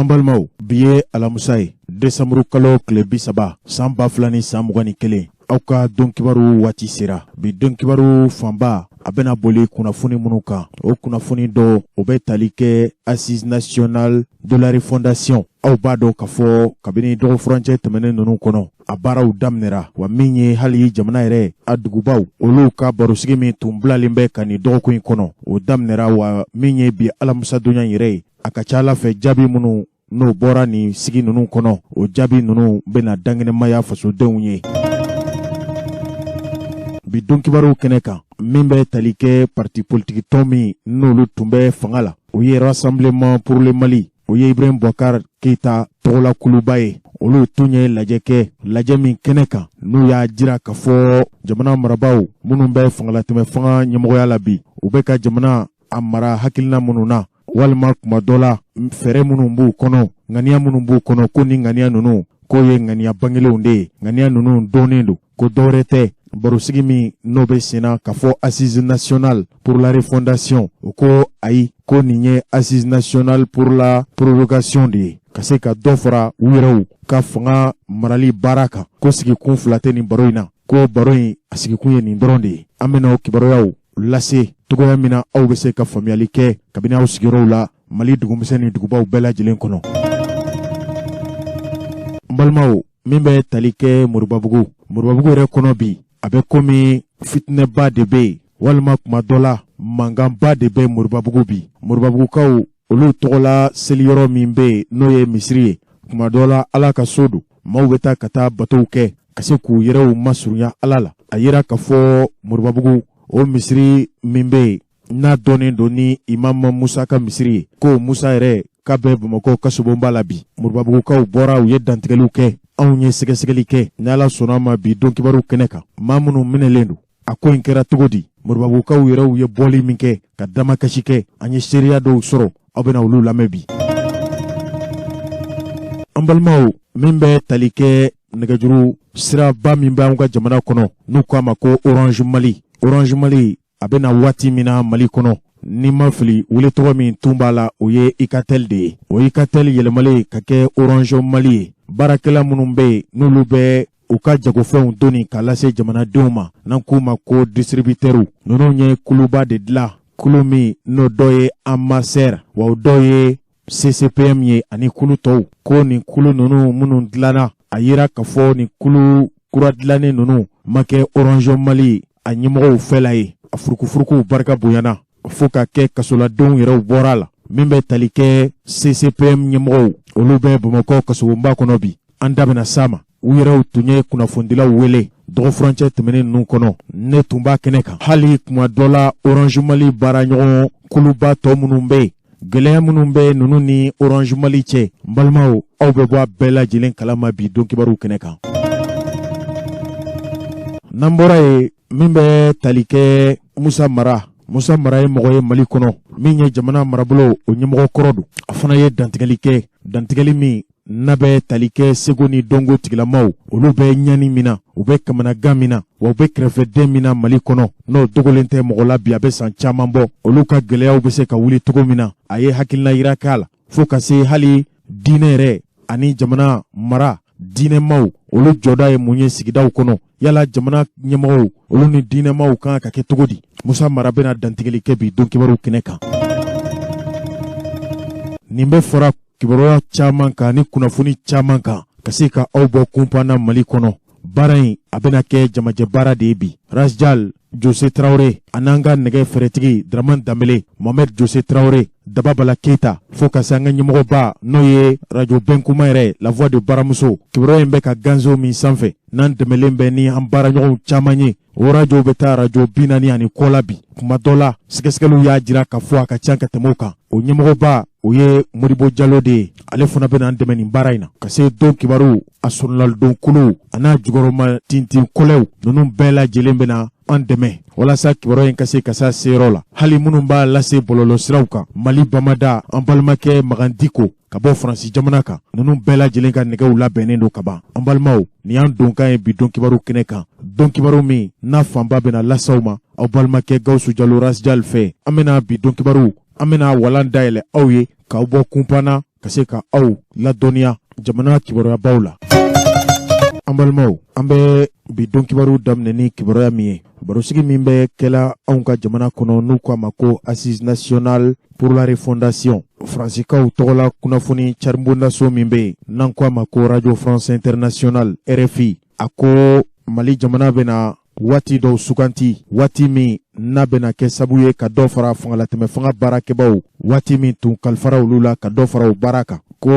Ambalmao, biye alamusaye, Desamuru kalo klebi saba, samba flani samugani kele. Auka donkibaru wati sera. Bi donkibaru famba, abena boli kunafuni munuka. O kunafuni do, obe talike Assise nationale de la refondation. Au bado kafo, kabini do franche temene nunu kono. Abara udamnera, wa minye hali jamana ere, adugubau. Olu ka barusigimi tumbla limbe kani do kuin kono. Udamnera wa minye bi alamusa dunya yere. Akachala fe jabi munu no bora ni sigi nunu kono. O jabi nunu bena dangene maya faso deunye. Bi donkibaru keneka, mimbe talike parti politique tomi nulu tumbe fangala. Oye Rassemblement pour le Mali. Oye Ibrahim Bouakar Keita Tola Kulubaye. Olu tunye lajeke, lajemi keneka. Nu ya jira kafo jamana marabau. Munumbe fangala teme fanga nyemoya labi. Ubeka jamana amara hakilina mununa. Walma kumadola fere munumbu kono. Ngania munumbu kono kuni ngania nunu. Koye ngania bangile unde. Ngania nunu donendo. Ko dorete. Barusigimi nobe sena kafo Assise nationale pour la refondation. Oko ayi ko ninye Assise nationale pour la prorogation de. Kase ka dofora wirawu ka fanga marali baraka. Ko sigi kun flate ni baroina. Ko baroi asigi kunye ni ndronde. Amena o kibaroyawu lase togoya mina au bese ka familiali ke kabina au sigiro la Mali dugumiseni dugubaw bela jilen kono. Mbalmao mimbe talike Murubabugu. Murubabugu re kono bi. Abe komi fitne ba de be walma kuma dola mangan ba de be Murubabugu bi. Murubabugu kaw olu togola seliyoro min be no ye misiri kuma dola ala ka sodu maw beta kata batow ke kase ku yerew masurunya alala ayira ka fo Murubabugu o misiri min be na donen doni imam Musa ka misiri ko Musa ere ka be Bamako kasubomba labi. Murubabugu kaw bora u ye dantigelu ke aunye segesegeli ke n'ala sonama bi donkibaru keneka mamunu minelendo ako inkera togodi Murubabugu kaw yeraw ye boli minke ka dama kashike anye sheria do soro abena ulu lamebi. Ambalmao mimbe talike negajuru sira ba mimbe anga jamana kono nuko mako Orange Mali. Orange Mali abena wati mina Mali kono ni mafili wule togo min tumbala oye ikatel de o ikatel yelemale kake Orange Mali. Barakela munumbe nulu be uka jagofew doni kalase jamana deuma nankuma ko distributeru nono nye kuluba de dla kulumi no doye amaser wa doye CCPM ye ani kulu tow ko ni kulu nono munun dlana ayira kafo ni kulu kura dlane nono make Orange Mali anyimo felaye afuruku barka boyana foka ke kasola don yero borala mimbe talike CCPM nyemo olube Bamako kasubomba kono bi andabena sama uyeraw tunye kuna fundila wele do franche temene nun kono ne tumba keneka hali kuma dola Orange Mali baranyo kuluba to munumbe gele munumbe nunu ni Orange Mali che mbalmao aw be boa bela jilen kalama bi donkibaru keneka nambora e mimbe talike Musa Mara ye mogoye Mali kono minye jamana marabulo o nyemgo korodu afana ye dantigali mi nabe talike segoni dongo tigilamaw olu be nyani mina ube kamana gamina wa ube krefede mina Mali kono no dogolente mogola bi abe san chamambo olu ka geleya ube se ka wuli togo mina aye hakilna irakala fo ka se hali dinere ani jamana mara dine maw olu joda ye munye sigidaw kono yala jamana nyemaw olu ni dine maw kan ka ke togodi Musa Mara bena dantigeli kebi donkibaru keneka nimbe fora kibaroya chaman ka ni kunafuni chaman ka kasika awbo kumpana Mali kono barain abena ke jamaje bara debi Rasjal Jose Traoré ananga nege feretigi Draman Dambele Mohamed Jose Traoré Dababala Keita foka sanga nyimogo ba noye radio Benkouma ere la voix de Baramuso kibro embe ka ganzo min sanfe nan demelembe ni ambara nyogo chamanye o radio beta radio binani ani kolabi kuma dola sikeskelu ya jira ka fo aka chanka temoka o nyimogo ba oye Modibo Diallo de ale fana bena andemeni baraina kase don kibaru asunlal don kulu ana jugoroma tintin kolew nunun bela jelembena andeme wala sa kibaro en kase kasa serola hali munumba lase bololo sirauka Mali bamada ambalmake magandiko kabo Fransi jamanaka nunun bela jelenka nege ula benendo kaba ambalmao ni an donka e bi don kibaru keneka don kibaru mi na famba bena lasauma ambalmake Gawsu Diallo Rasjal fe amena bi don kibaru amena walanda ele awye ka bo kumpana ka se ka aw ladɔnniya jamana kibaruya baw la. An balimaw, an bɛ bi don kibaru daminɛ ni kibaruya min ye. Barosigi min bɛ kɛla anw ka jamana kɔnɔ n'u ko a ma ko Assise nationale pour la refondation. Fransikaw tɔgɔla kunnafoni caribondaso min bɛ yen n'an ko a ma ko Radio France Internationale RFI. A ko Mali jamana bɛna waati dɔw suganti, waati min n'a bɛna kɛ sabu ye ka dɔ fara fangalatɛmɛ fanga baarakɛbaw, waati min tun kalifara olu la ka dɔ fara o baara kan. Ko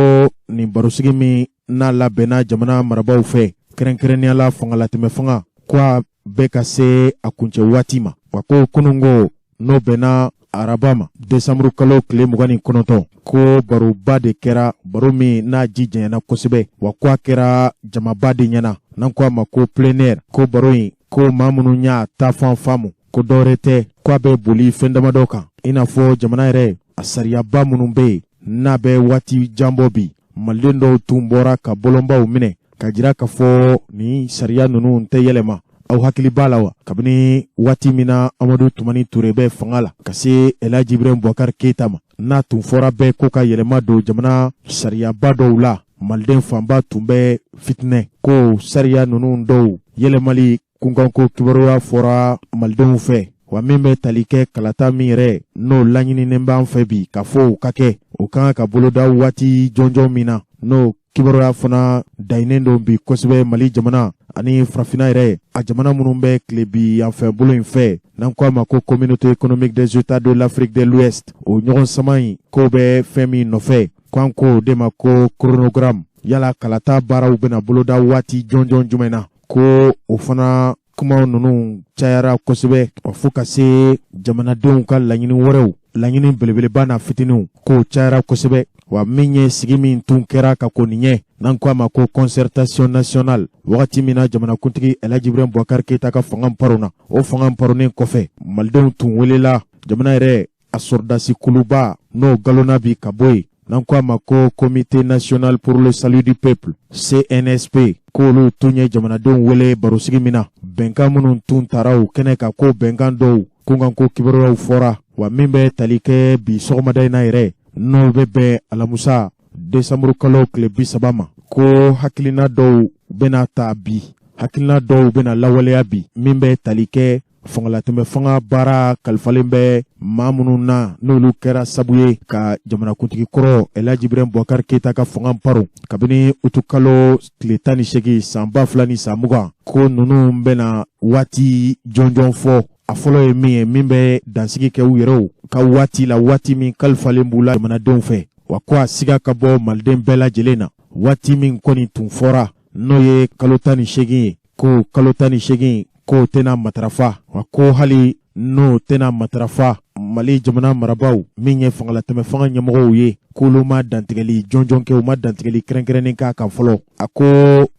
nin barosigi min n'a labɛnna jamana marabaw fɛ, kɛrɛnkɛrɛnnenya la fangalatɛmɛ fanga, ko a bɛ ka se a kuncɛ waati ma. Wa ko kunungo n'o bɛnna araba ma, desanburu kalo tile 29, ko baroba de kɛra, baro min n'a ji janyana kosɛbɛ, wa ko a kɛra jamaba de ɲɛna, n'an ko a ma ko plein air. Ko baro in, ko maa minnu y'a ta fan faamu, ko dɔwɛrɛ tɛ, ko a bɛ boli fɛn damadɔ kan, i n'a fɔ jamana yɛrɛ a sariyaba minnu bɛ yen n'a bɛ waati janbɔ bi. Maliden dɔw tun bɔra ka bolonbaw minɛ ka jira k'a fɔ ni sariya ninnu tɛ yɛlɛma. Aw hakili b'a la wa? Kabini waati min na Amadu Tumani Ture bɛ fanga la ka se Elhaji Ibrahim Boubacar Keita ma, n'a tun fɔra bɛɛ ko ka yɛlɛma don jamana sariyaba dɔw la, maliden fanba tun bɛ fitinɛ ko sariya ninnu dɔw yɛlɛmali kunkanko kibaruya fɔra malidenw fɛ. Wa min bɛ tali kɛ kalata min yɛrɛ n'o laɲininen b'an fɛ bi ka fɔ o ka kɛ, o kan ka boloda waati jɔnjɔn min na n'o kibaruya fana dayinen don bi kosɛbɛ Mali jamana ani farafina yɛrɛ a jamana minnu bɛ tile bi yanfɛ bolo in fɛ, n'an ko a ma ko Communauté économique des États de l'Afrique de l'Ouest. O ɲɔgɔn sama in ko bɛ fɛn min nɔfɛ, k'an ko o de ma ko chronogramme. Yala kalata baaraw bɛna boloda waati jɔnjɔn jumɛn na? Ko o fana kumaw ninnu cayara kosɛbɛ fo ka se jamanadenw ka laɲini wɛrɛw, laɲini belebeleba na fitininw, ko cayara kosɛbɛ. Wa min ye sigi min tun kɛra ka ko nin ɲɛ, n'an ko a ma ko concertation nationale, wagati min na jamanakuntigi Elhaji Ibrahim Boubacar Keita ka fanga paruna. O fanga parunen kɔfɛ, malidenw tun welela jamana yɛrɛ a sɔrdasi kuluba n'o galonna bi ka bɔ yen, n'an ko a ma ko Comité national pour le salut du peuple CNSP, k'olu tun ye jamanadenw wele barosigi min na, bɛnkan minnu tun taara o kɛnɛ kan, ko bɛnkan dɔw kunkanko kibaruyaw fɔra. Wa min bɛ tali kɛ bi sɔgɔmada in na yɛrɛ n'o bɛ bɛn alamusa desanburu kalo tile 30 ma, ko hakilina dɔw bɛna ta bi, hakilina dɔw bɛna lawaleya bi, min bɛ tali kɛ fangalatɛmɛ fanga baara kalifalen bɛ maa minnu na n'olu kɛra sabu ye ka jamanakuntigi kɔrɔ Elhaji Ibrahim Boubacar Keita ka fanga paron kabini utu kalo tile 18 san 2020, ko ninnu bɛna waati jɔnjɔn fɔ. A fɔlɔ ye min ye, min bɛ dansigi kɛ u yɛrɛw ka waati la, waati min kalifalen b'u la jamanadenw fɛ. Wa ko a siga ka bɔ maliden bɛɛ lajɛlen na, waati min kɔni tun fɔra n'o ye kalo 18 ye, ko kalo 18 ko tɛna matarafa. Wa ko hali n'o tɛna matarafa, Mali jamana marabaw min ye fangalatɛmɛ fanga ɲɛmɔgɔw ye, k'olu ma dantigɛli jɔnjɔn kɛ, u ma dantigɛli kɛrɛnkɛrɛnnen k'a kan fɔlɔ. A ko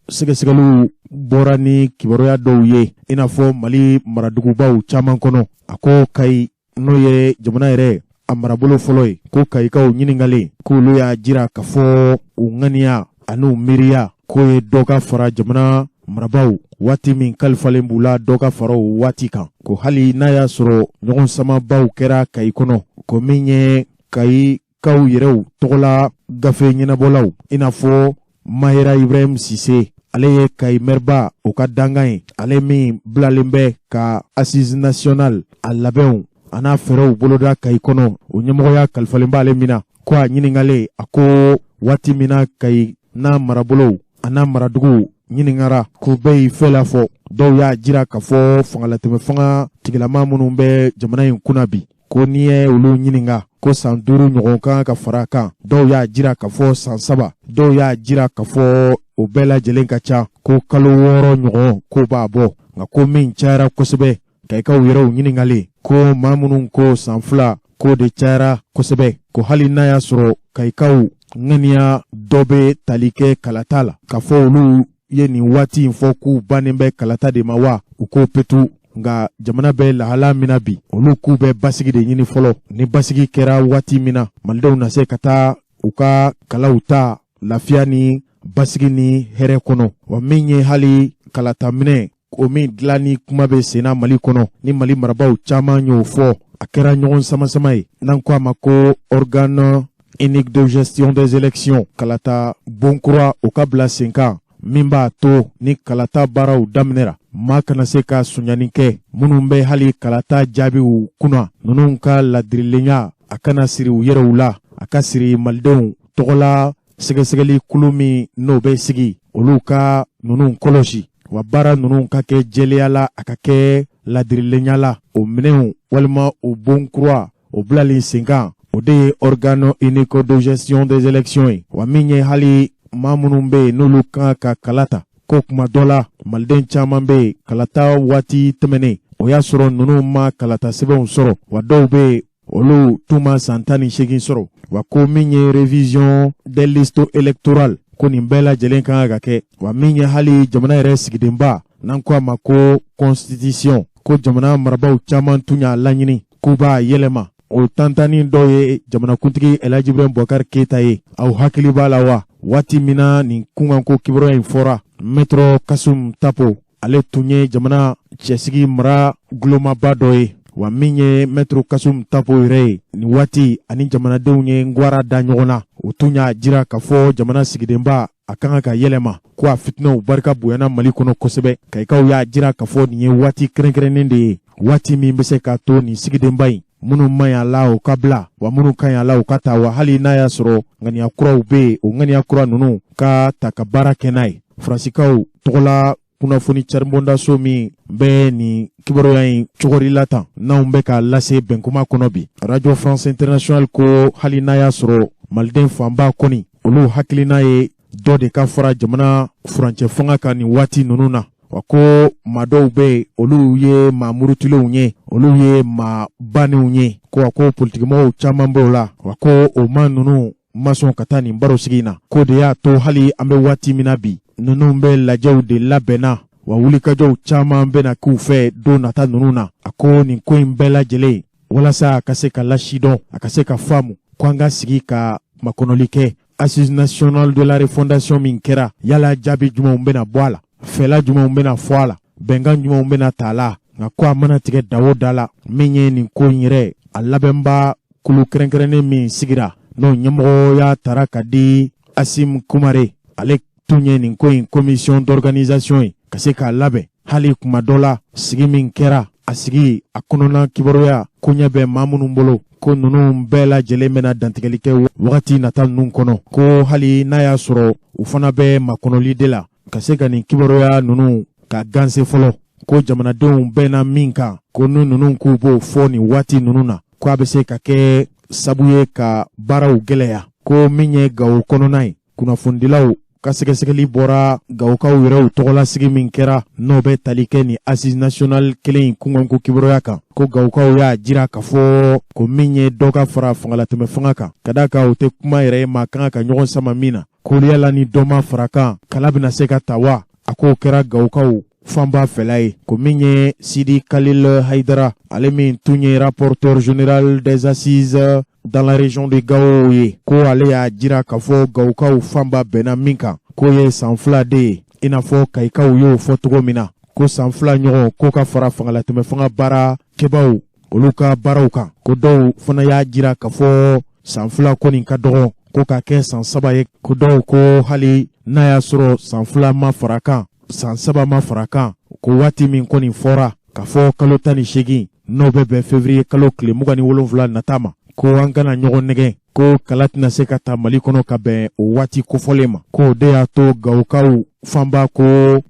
sɛgɛsɛgɛliw bɔra ni kibaruya dɔw ye, i n'a fɔ Mali maradugubaw caman kɔnɔ. A ko Kayi n'o ye jamana yɛrɛ a marabolo fɔlɔ ye, ko Kayikaw ɲiningalen, k'olu y'a jira k'a fɔ u ŋaniya ani u miiriya k'o ye dɔ ka fara jamana marabaw waati min kalifalen b'u la, dɔ ka fara o waati kan. Ko hali n'a y'a sɔrɔ ɲɔgɔn samabaw kɛra Kayi kɔnɔ, ko min ye Kayikaw yɛrɛw tɔgɔla gafe ɲɛnabɔlaw, i n'a fɔ Mahera Ibrahim Sise, ale ye Kayi mɛriba o ka dangan ye, ale min bilalen bɛ ka Assise nationale a labɛnw a n'a fɛɛrɛw boloda Kayi kɔnɔ, o ɲɛmɔgɔya kalifalen b'ale min na. Ko a ɲiningalen, a ko waati min na Kayi n'a marabolow a n'a maraduguw ɲiningara, k'u bɛɛ y'i fɛ la fɔ. Dɔw y'a jira k'a fɔ fangalatɛmɛ fanga tigilama minnu bɛ jamana in kunna bi, ko n'i ye olu ɲininga ko san 5 ɲɔgɔn kan ka fara a kan. Dɔw y'a jira k'a fɔ san 7, dɔw y'a jira k'a fɔ o bɛɛ lajɛlen ka ca, ko kalo 6 ɲɔgɔn ko b'a bɔ. Nka ko min cayara kosɛbɛ, Kayikaw yɛrɛw ɲiningalen, ko maa minnu ko san 2 ko de cayara kosɛbɛ. Ko hali n'a y'a sɔrɔ Kayikaw ŋaniya dɔ bɛ tali kɛ kalata la, k'a fɔ olu ye nin waati in fɔ k'u bannen bɛ kalata de ma wa, u k'o petu. Nka jamana bɛ lahala min na bi, olu k'u bɛ basigi de ɲini fɔlɔ. Ni basigi kɛra waati min na, malidenw na se ka taa u ka kalaw ta lafiya ni basigi ni hɛrɛ kɔnɔ. Wa min ye hali kalata minɛ o min dilan ni kuma bɛ senna Mali kɔnɔ, ni Mali marabaw caman y'o fɔ, a kɛra ɲɔgɔn sama-sama ye. N'an ko a ma ko organe unique de gestion des élections kalata Benkouma o ka bila sen kan min b'a to ni kalata baaraw daminɛra maa kana se ka suɲani kɛ minnu bɛ hali kalata jaabiw kunna ninnu ka ladirilenya a kana siri u yɛrɛw la a ka siri malidenw tɔgɔla sɛgɛsɛgɛli kulu min n'o bɛ sigi olu ka ninnu kɔlɔsi wa baara ninnu ka kɛ jɛlenya la a ka kɛ ladirilenya la o minɛnw walima o Benkouma o bilali sen kan o de ye organe unique de gestion des élections ye wa min ye hali maa minnu bɛ yen n'olu kan ka kalata ko kuma dɔ la maliden caman bɛ yen kalata waati tɛmɛnen o y'a sɔrɔ ninnu ma kalata sɛbɛnw sɔrɔ wa dɔw bɛ yen olu tun ma san 18 sɔrɔ wa ko min ye révision des listes électorales ko nin bɛɛ lajɛlen kan ka kɛ wa min ye hali jamana yɛrɛ sigidenba n'an ko a ma ko constitution ko jamana marabaaw caman tun y'a laɲini k'u b'a yɛlɛma o tantani dɔ ye jamanakuntigi Elhaji Ibrahim Boubacar Keita ye aw hakili b'a la wa waati min na nin kunkanko kibaruya in fɔra Maître Kasum Tapo ale tun ye jamana cɛsigi mara gulomaba dɔ ye wa min ye Maître Kasum Tapo yɛrɛ ye nin waati ani jamanadenw ye ngwara da ɲɔgɔn na o tun y'a jira k'a fɔ jamana sigidenba a kan ka yɛlɛma ko a fitinɛw barika bonyana Mali kɔnɔ kosɛbɛ kayikaw y'a jira k'a fɔ nin ye waati kɛrɛnkɛrɛnnen de ye waati min bɛ se k'a to nin sigidenba in minnu man ɲi a la o ka bila wa minnu ka ɲi a la o ka ta wa hali n'a y'a sɔrɔ ŋaniya kuraw bɛ yen o ŋaniya kura ninnu ka ta ka baara kɛ n'a ye Faransikaw tɔgɔla kunnafoni caribondaso min bɛ nin kibaruya in cogorila tan n'anw bɛ k'a lase Benkouma kɔnɔ bi Radio France Internationale ko hali n'a y'a sɔrɔ maliden fanba kɔni olu hakilina ye dɔ de ka fara jamana furancɛ fanga kan nin waati ninnu na wa ko maa dɔw bɛ yen olu ye maa murutilenw ye olu ye maa bannenw ye ko wa ko politikimɔgɔw caman b'o la wa ko o maa ninnu ma sɔn ka taa nin baro sigi in na ko de y'a to hali an bɛ waati min na bi ninnu bɛ lajɛw de labɛnna wa wulikajɔw caman bɛna k'u fɛ don nata ninnu na a ko nin ko in bɛɛ lajɛlen walasa a ka se ka lasidɔn a ka se ka faamu ko an ka sigi ka makɔnɔli kɛ assise nationale de la refondation min kɛra yala jaabi jumɛnw bɛna bɔ a la fɛla jumɛnw bɛna fɔ a la bɛnkan jumɛnw bɛna ta a la nka ko a mana tigɛ da o da la min ye nin ko in yɛrɛ a labɛnba kulu kɛrɛnkɛrɛnnen min sigira n'o ɲɛmɔgɔ y'a tara ka di Asim Kumare ale tun ye nin ko in commission d'organisation ye ka se k'a labɛn hali kuma dɔ la sigi min kɛra a sigi a kɔnɔna kibaruya ko ɲɛ bɛ maa minnu bolo ko ninnu bɛɛ lajɛlen bɛna dantigɛli kɛ wagati nata ninnu kɔnɔ ko hali n'a y'a sɔrɔ u fana bɛ makɔnɔli de la ka se ka nin kibaruya ninnu ka ganse fɔlɔ ko jamanadenw bɛna min kan ko ni ninnu k'u b'o fɔ nin waati ninnu na ko a bɛ se ka kɛ sabu ye ka baaraw gɛlɛya ko min ye Gawo kɔnɔna ye kunnafonidilaw ka sɛgɛsɛgɛli bɔra Gawokaw yɛrɛw tɔgɔlasigi min kɛra n'o bɛ tali kɛ ni assise nationale kelen in kunkanko kibaruya kan ko Gawokaw y'a jira k'a fɔ ko min ye dɔ ka fara fangalatɛmɛ fanga kan ka d'a kan o tɛ kuma yɛrɛ ye maa kan ka ɲɔgɔn sama min na ko yala ni dɔ ma fara kan kala bɛna se ka ta wa a k'o kɛra Gawokaw fanba fɛla ye ko min ye Sidi Khalil Haidara ale min tun ye rapporteur général des assises dans la région de Gao ye ko ale y'a jira k'a fɔ Gawokaw fanba bɛnna min kan ko ye san 2 de ye i n'a fɔ kayikaw y'o fɔ cogo min na ko san 2 ɲɔgɔn ko ka fara fangalatɛmɛ fanga baara kɛbaw olu ka baaraw kan ko dɔw fana y'a jira k'a fɔ san 2 kɔni ka dɔgɔ ko ka kɛ san 3 ye ko dɔw ko hali n'a y'a sɔrɔ san 2 ma fara kan san 3 ma fara kan ko waati min kɔni fɔra k'a fɔ kalo 18 n'o bɛ bɛn février kalo tile 27 nata ma ko an kana ɲɔgɔn nɛgɛn ko kala tɛna se ka ta Mali kɔnɔ ka bɛn o waati kofɔlen ma ko de y'a to Gawokaw fanba ko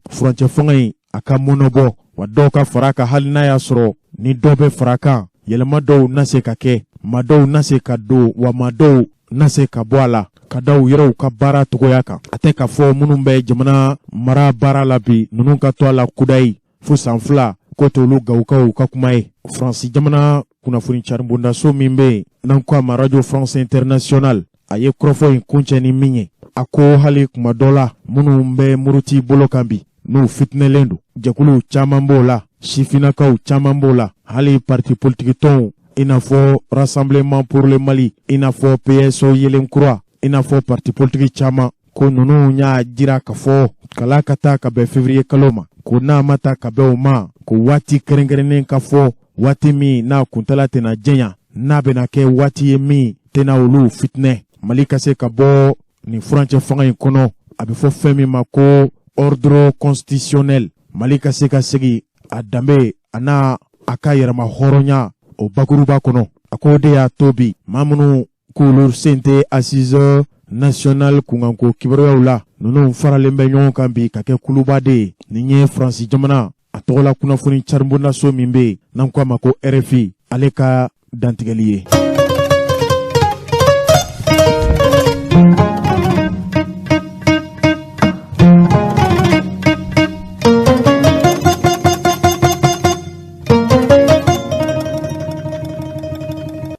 furancɛ fanga in a ka mɔnɔbɔ wa dɔw ka fara kan hali n'a y'a sɔrɔ ni dɔ bɛ fara kan yɛlɛma dɔw na se ka kɛ maa dɔw na se ka don wa maa dɔw na se ka bɔ a la ka da u yɛrɛw ka baara togoya kan a tɛ k'a fɔ minnu bɛ jamana mara baara la bi ninnu ka to a la kudayi fo san 2 ko t'olu Gawokaw ka kuma ye Faransi jamana kunnafoni caribondaso min bɛ yen n'an ko a ma Radio France Internationale a ye kɔrɔfɔ in kuncɛ ni min ye a ko hali kuma dɔ la minnu bɛ muruti bolo kan bi n'u fitinɛlen don jɛkuluw caman b'o la sifinnakaw caman b'o la hali parti politique tɔnw i n'a fɔ Rassemblement pour le Mali i n'a fɔ PSO yelen kura i n'a fɔ parti politique caman ko ninnu y'a jira k'a fɔ kala ka taa ka bɛn février kalo ma ko n'a ma taa ka bɛn o ma ko waati kɛrɛnkɛrɛnnen ka fɔ waati min n'a kuntala tɛna jɛnya n'a bɛna kɛ waati ye min tɛna olu fitinɛ Mali ka se ka bɔ ni furancɛ fanga in kɔnɔ a bɛ fɔ fɛn min ma ko ordre constitutionnel. Mali ka se ka segi a danbe a n'a a ka yɛrɛma hɔrɔnya o bakuruba kɔnɔ. A ko de y'a to bi maa minnu k'olu sen tɛ assise nationale kunkanko kibaruyaw la ninnu faralen bɛ ɲɔgɔn kan bi ka kɛ kulubaden ye. Nin ye Faransi jamana a tɔgɔ la kunnafoni caribondaso min bɛ yen n'an ko a ma ko RFI ale ka dantigɛli ye.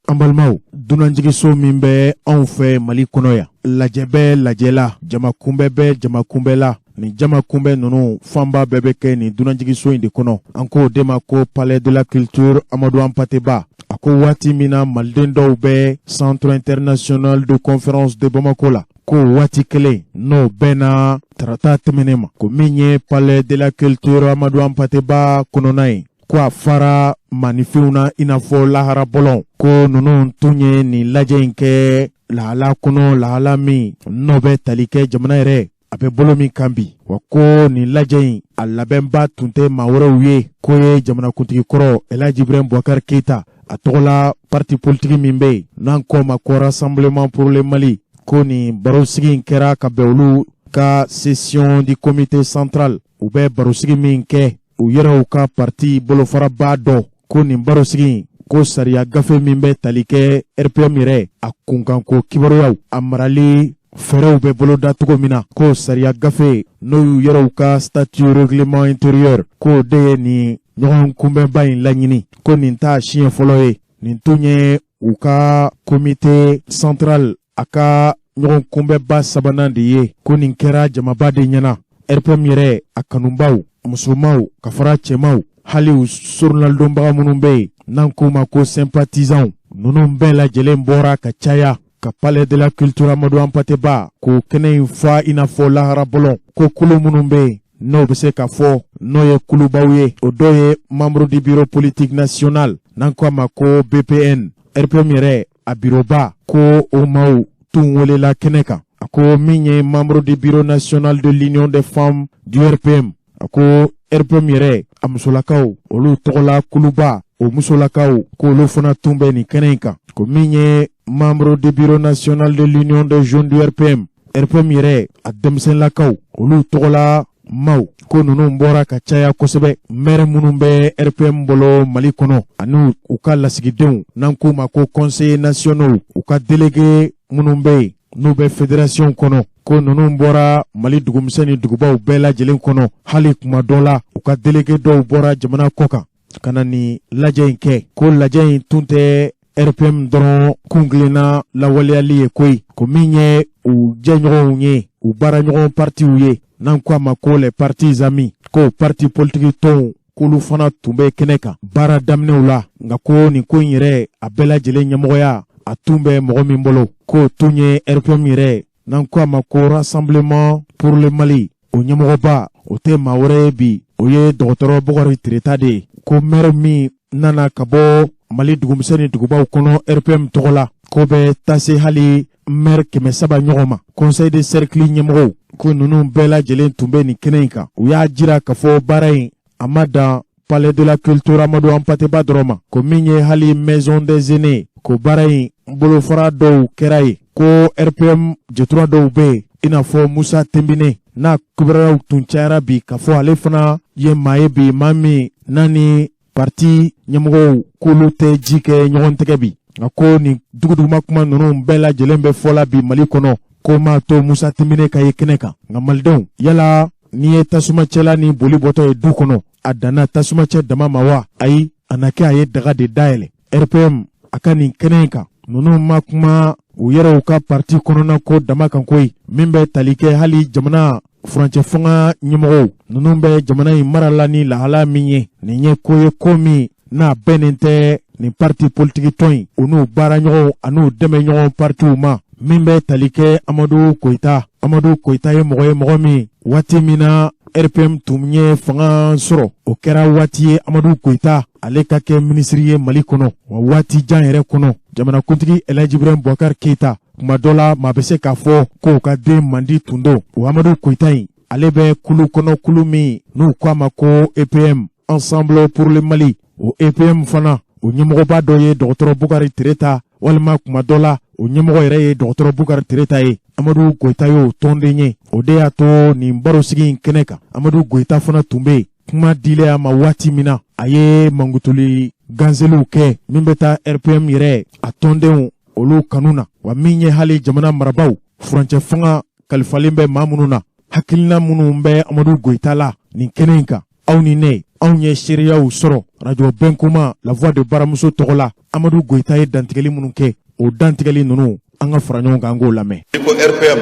An balimaw, dunanjigiso min bɛ anw fɛ Mali kɔnɔ yan, lajɛ bɛ lajɛla, jamakunbɛ bɛ jamakunbɛla. Ni jamakunbɛ ninnu fanba bɛɛ bɛ kɛ nin dunanjigiso in de kɔnɔ. An k'o de ma ko Palais de la Culture Amadou Hampâté-Bâ. A ko waati min na maliden dɔw bɛ Centre International de Conférence de Bamako la. Ko waati kelen n'o bɛnna tarata tɛmɛnen ma. Ko min ye Palais de la Culture Amadou Hampâté-Bâ kɔnɔna ye. Ko a fara manifinw na i n'a fɔ lahara bɔlɔn. Ko ninnu tun ye nin lajɛ in kɛ lahala kɔnɔ lahala min n'o bɛ tali kɛ jamana yɛrɛ a bɛ bolo min kan bi. Wa ko nin lajɛ in a labɛnba tun tɛ maa wɛrɛw ye. Ko ye jamanakuntigi kɔrɔ Elhaji Ibrahim Boubacar Keita a tɔgɔ la parti politique min bɛ yen n'an k'o ma ko Rassemblement pour le Mali. Ko nin barosigi in kɛra ka bɛn olu ka session du comité central. U bɛ barosigi min kɛ u yɛrɛw ka parti bolofaraba dɔ. Ko nin barosigi ko sariya gafe min bɛ tali kɛ RPM yɛrɛ a kunkanko kibaruyaw a marali fɛrɛw bɛ boloda cogo min na. Ko sariya gafe n'o y'u yɛrɛw ka statut règlement intérieur k'o de ye nin ɲɔgɔn kunbɛnba in laɲini. Ko nin t'a siɲɛ fɔlɔ ye. Nin tun ye u ka comité central a ka ɲɔgɔn kunbɛnba sabanan de ye. Ko nin kɛra jamaba de ɲɛna. RPM yɛrɛ a kanubaw musomaw ka fara cɛmaw hali u journaldonbaga minnu bɛ yen n'an k'u ma ko sympathisants ninnu bɛɛ lajɛlen bɔra ka caya ka Palais de la Culture Amadou Hampâté-Bâ k'o kɛnɛ in fa i n'a fɔ lahara bɔlɔn. Ko kulu minnu bɛ yen n'o bɛ se ka fɔ n'o ye kulubaw ye o dɔ ye membre du bureau politique national n'an ko a ma ko BPN. RPM yɛrɛ a biroba ko o maaw tun welela kɛnɛ kan. A ko min ye membre du bureau national de l'Union des femmes du RPM. A ko RPM yɛrɛ a musolakaw olu tɔgɔla kuluba o musolakaw k'olu fana tun bɛ nin kɛnɛ in kan. Ko min ye membre du bureau national de l'Union des jeunes du RPM. RPM yɛrɛ a denmisɛnlakaw olu tɔgɔla maaw ko ninnu bɔra ka caya kosɛbɛ. Maire minnu bɛ RPM bolo Mali kɔnɔ ani u ka lasigidenw n'an k'u ma ko conseillers nationaux u ka délégué minnu bɛ yen n'u bɛ fédération kɔnɔ. Ko ninnu bɔra Mali dugumisɛn ni dugubaw bɛɛ lajɛlen kɔnɔ. Hali kuma dɔ la u ka délégué dɔw bɔra jamana kɔ kan ka na nin lajɛ in kɛ. Ko lajɛ in tun tɛ RPM dɔrɔn kungilenna lawaleyali ye koyi. Ko min ye u jɛɲɔgɔnw ye u baaraɲɔgɔn partiw ye n'an ko a ma ko les partis amis. Ko parti politique tɔnw k'olu fana tun bɛ kɛnɛ kan baara daminɛw la. Nka ko nin ko in yɛrɛ a bɛɛ lajɛlen ɲɛmɔgɔya a tun bɛ mɔgɔ min bolo. K'o tun ye RPM yɛrɛ n'an ko a ma ko Rassemblement pour le Mali. O ɲɛmɔgɔba o tɛ maa wɛrɛ ye bi o ye dɔgɔtɔrɔ Bukari Tireta de ye. Ko maire min nana ka bɔ Mali dugumisɛn ni dugubaw kɔnɔ RPM tɔgɔ la ko bɛ taa se hali maire 300 ɲɔgɔn ma. Conseil de cercle ɲɛmɔgɔw ko ninnu bɛɛ lajɛlen tun bɛ nin kɛnɛ in kan. U y'a jira k'a fɔ baara in a ma dan Palais de la Culture Amadou Hampâté-Bâ dɔrɔn ma. Ko min ye hali maison des aînés ko baara in bolofara dɔw kɛra ye. Ko RPM jɛtura dɔw bɛ yen i n'a fɔ Musa Tembine n'a kibaruyaw tun cayara bi k'a fɔ ale fana ye maa ye bi maa min n'a ni parti ɲɛmɔgɔw k'olu tɛ ji kɛ ɲɔgɔn tɛgɛ bi. Nka ko nin duguduguma kuma ninnu bɛɛ lajɛlen bɛ fɔla bi Mali kɔnɔ ko m'a to Musa Tembine ka ye kɛnɛ kan. Nka malidenw yala n'i ye tasumacɛla ni boli bɔtɔ ye du kɔnɔ a danna tasumacɛ dama ma wa ayi a na kɛ a ye daga de dayɛlɛ. RPM a ka nin kɛnɛ in kan ninnu ma kuma u yɛrɛw ka parti kɔnɔna ko dama kan koyi min bɛ tali kɛ hali jamana furancɛ fanga ɲɛmɔgɔw ninnu bɛ jamana in marala ni lahala min ye. Nin ye ko ye ko min n'a bɛnnen tɛ nin parti politique tɔn in u n'u baaraɲɔgɔnw an'u dɛmɛɲɔgɔn partiw ma min bɛ tali kɛ Amadou Koita. Amadou Koita ye mɔgɔ min waati min na RPM tun ye fanga sɔrɔ o kɛra waati ye Amadou Koita ale ka kɛ ministre ye Mali kɔnɔ wa waati jan yɛrɛ kɔnɔ jamanakuntigi Elhaji Ibrahim Boubacar Keita kuma dɔ la maa bɛ se k'a fɔ ko ka den mandi tundo o Amadou Koita in ale bɛ kulu kɔnɔ kulu min n'u ko a ma ko EPM Ensemble pour le Mali o EPM fana o ɲɛmɔgɔba dɔ ye dɔgɔtɔrɔ Bukari Tireta walima kuma dɔ la o ɲɛmɔgɔ yɛrɛ ye dɔgɔtɔrɔ Bukari Tireta ye Amadou Koita y'o tɔnden ye o de y'a to nin barosigi in kɛnɛ kan Amadou Koita fana tun bɛ yen kuma dilen a ma waati min na a ye mangutuli ganzeliw kɛ min bɛ taa RPM yɛrɛ a tɔndenw olu kanu na wa min ye hali jamana marabaw furancɛ fanga kalifalen bɛ maa minnu na hakilina minnu bɛ Amadou Koita la nin kɛnɛ in kan aw ni ne anw ye seereyaw sɔrɔ radio Benkouma la voix de baramuso tɔgɔ la Amadou Koita ye dantigɛli minnu kɛ o dantigɛli ninnu an ka fara ɲɔgɔn kan an k'o lamɛn. Ni ko RPM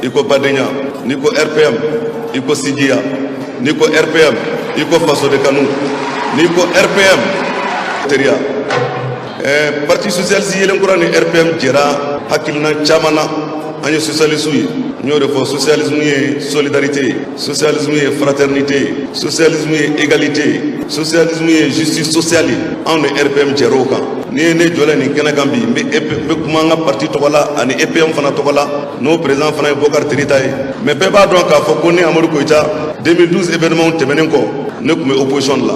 i ko Badenya ni ko RPM i ko Sidiya ni ko RPM i ko faso de kanu ni ko RPM teriya parti socialiste yelen kura ni RPM jɛra hakilina caman na an ye socialiste ye n y'o de fɔ socialisme ye solidarité socialisme ye fraternité socialisme ye égalité socialisme ye justice sociale anw ni RPM jɛra o kan ni ye ne jɔlen nin kɛnɛ kan bi n bɛ kuma an ka parti tɔgɔ la ani EPM fana tɔgɔ la n'o président fana ye Bokar Tirita ye mais bɛɛ b'a dɔn k'a fɔ ko ne Amadou Koita 2012 événement tɛmɛnen kɔ ne tun bɛ opposition de la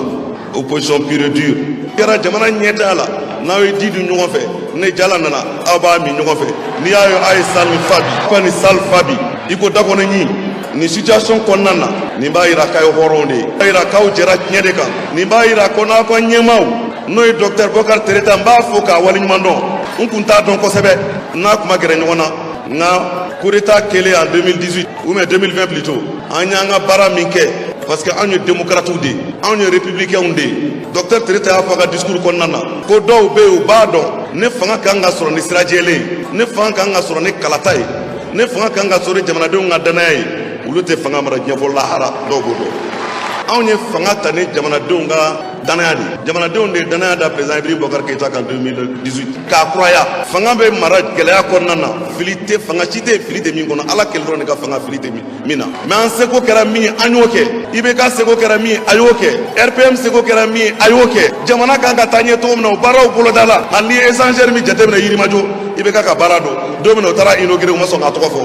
opposition pure et dure kɛra jamana ɲɛtaa la n'aw ye di dun ɲɔgɔn fɛ ne jala nana aw b'a min ɲɔgɔn fɛ n'i y'a ye a ye salle min fa bi ko ni salle fa bi i ko dakɔnɔ ɲi nin situation kɔnɔna na nin b'a yira k'a ye hɔrɔnw de ye b'a yira k'aw jɛra tiɲɛ de kan nin b'a yira ko n'aw ka ɲɛmaaw n'o ye docteur Bokar Tireta n b'a fɔ k'a waleɲuman dɔn n kun t'a dɔn kosɛbɛ n'a kuma gɛrɛ ɲɔgɔn na nka coup d'état kɛlen en 2018 ou bien 2020 plutôt an y'an ka baara min kɛ parce que anw ye démocrates de ye anw ye républicains de ye docteur Tireta y'a fɔ a ka discours kɔnɔna na ko dɔw bɛ yen u b'a dɔn ne fanga kan ka sɔrɔ ni sira jɛlen ye ne fanga kan ka sɔrɔ ni kalata ye ne fanga kan ka sɔrɔ ni jamanadenw ka danaya ye olu tɛ fanga mara diɲɛ fɔ lahara dɔw b'o dɔn anw ye fanga ta ni jamanadenw ka danaya de jamanadenw de danaya da président Ibrahim Bokar Keita kan 2018 k'a kuraya fanga bɛ mara gɛlɛya kɔnɔna na fili tɛ fanga si tɛ fili tɛ min kɔnɔ ala kɛlɛ dɔrɔn de ka fanga fili tɛ min na mais an seko kɛra min ye an y'o kɛ IBK seko kɛra min ye a y'o kɛ RPM seko kɛra min ye a y'o kɛ jamana kan ka taa ɲɛ cogo min na o baaraw boloda la hali ni échangeur min jateminɛ Yirimajɔ IBK ka baara don min na o taara inauguré u ma sɔn k'a tɔgɔ fɔ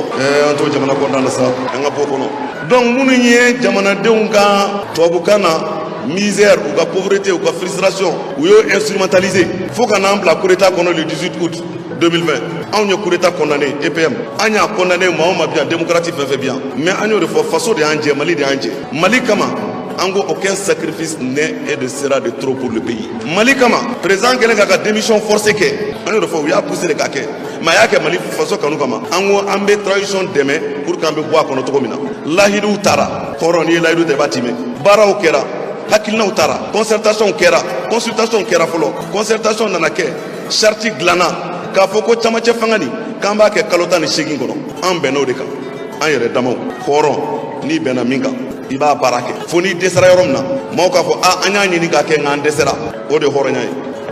an t'o jamana kɔnɔna na sa an ka bɔ kɔnɔ donc minnu ye jamanadenw ka tubabukan na misère ou la pauvreté ou la frustration ou instrumentalisé faut qu'on ait la coup d'état le 18 août 2020 on a coup d'état condamné EPM on a condamné Mahoma bien démocratique fait bien mais on a refait façon de Angé Mali de Angé Mali comment aucun sacrifice n'est et ne sera de trop pour le pays Mali comment président Kelen a démission forcée que on a refait il a poussé les caquets mais il y a que Mali façon kanu comment on a une tradition demain pour qu'on puisse boire contre tout mina lahidu tara koroni lahidu de bâtiment bara au kera hakilinaw tara concertation kɛra fɔlɔ concertation nana kɛ charte dilanna k'a fɔ ko camancɛ fanga nin k'an b'a kɛ kalo 18 kɔnɔ an bɛnn'o de kan an yɛrɛ damaw hɔrɔn n'i bɛnna min kan i b'a baara kɛ fo n'i dɛsɛra yɔrɔ min na maaw k'a fɔ an y'a ɲini k'a kɛ nka an dɛsɛra o de hɔrɔnya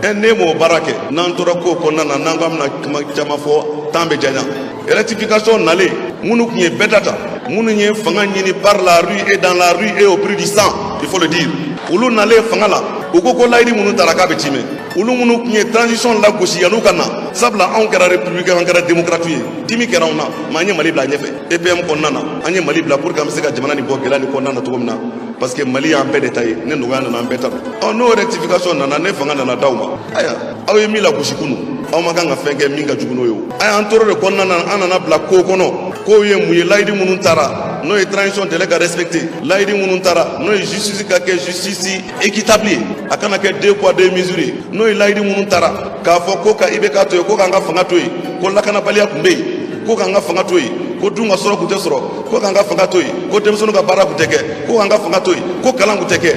ye ne m'o baara kɛ n'an tora ko kɔnɔna na n'an ko an bɛna kuma caman fɔ temps bɛ janya rectification nalen minnu tun ye bɛɛ data minnu ye fanga ɲini par la rue et dans la rue et au prix du sang il faut le dire olu nalen fanga la u ko ko layidu minnu taara k'a bɛ ci mɛn olu minnu tun ye transition lagosi yan'u ka na sabula anw kɛra républicain an kɛra démocrate ye dimi kɛra anw na mais an ye Mali bila ɲɛfɛ EPM kɔnɔna na an ye Mali bila pour que an bɛ se ka jamana nin bɔ gɛlɛya nin kɔnɔna na cogo min na parce que Mali y'an bɛɛ de ta ye ne nɔgɔya nana an bɛɛ ta don n'o rectification nana ne fanga nana d'aw ma aya aw ye min lagosi kunu aw ma kan ka fɛn kɛ min ka jugu n'o ye o aya an tora de kɔnɔna na an nana bila ko kɔnɔ kow ye mun ye layidu minnu taara n'o ye transition délai ka respecté layidu minnu taara n'o ye justice ka kɛ justice équitable ye a kana kɛ 2 poids 2 mesures ye n'o ye layidu minnu taara k'a fɔ ko ka IBK to ye ko k'an ka fanga to ye ko lakanabaliya tun bɛ yen ko k'an ka fanga to ye ko dun ka sɔrɔ kun tɛ sɔrɔ ko k'an ka fanga to ye ko denmisɛnninw ka baara kun tɛ kɛ ko k'an ka fanga to ye ko kalan kun tɛ kɛ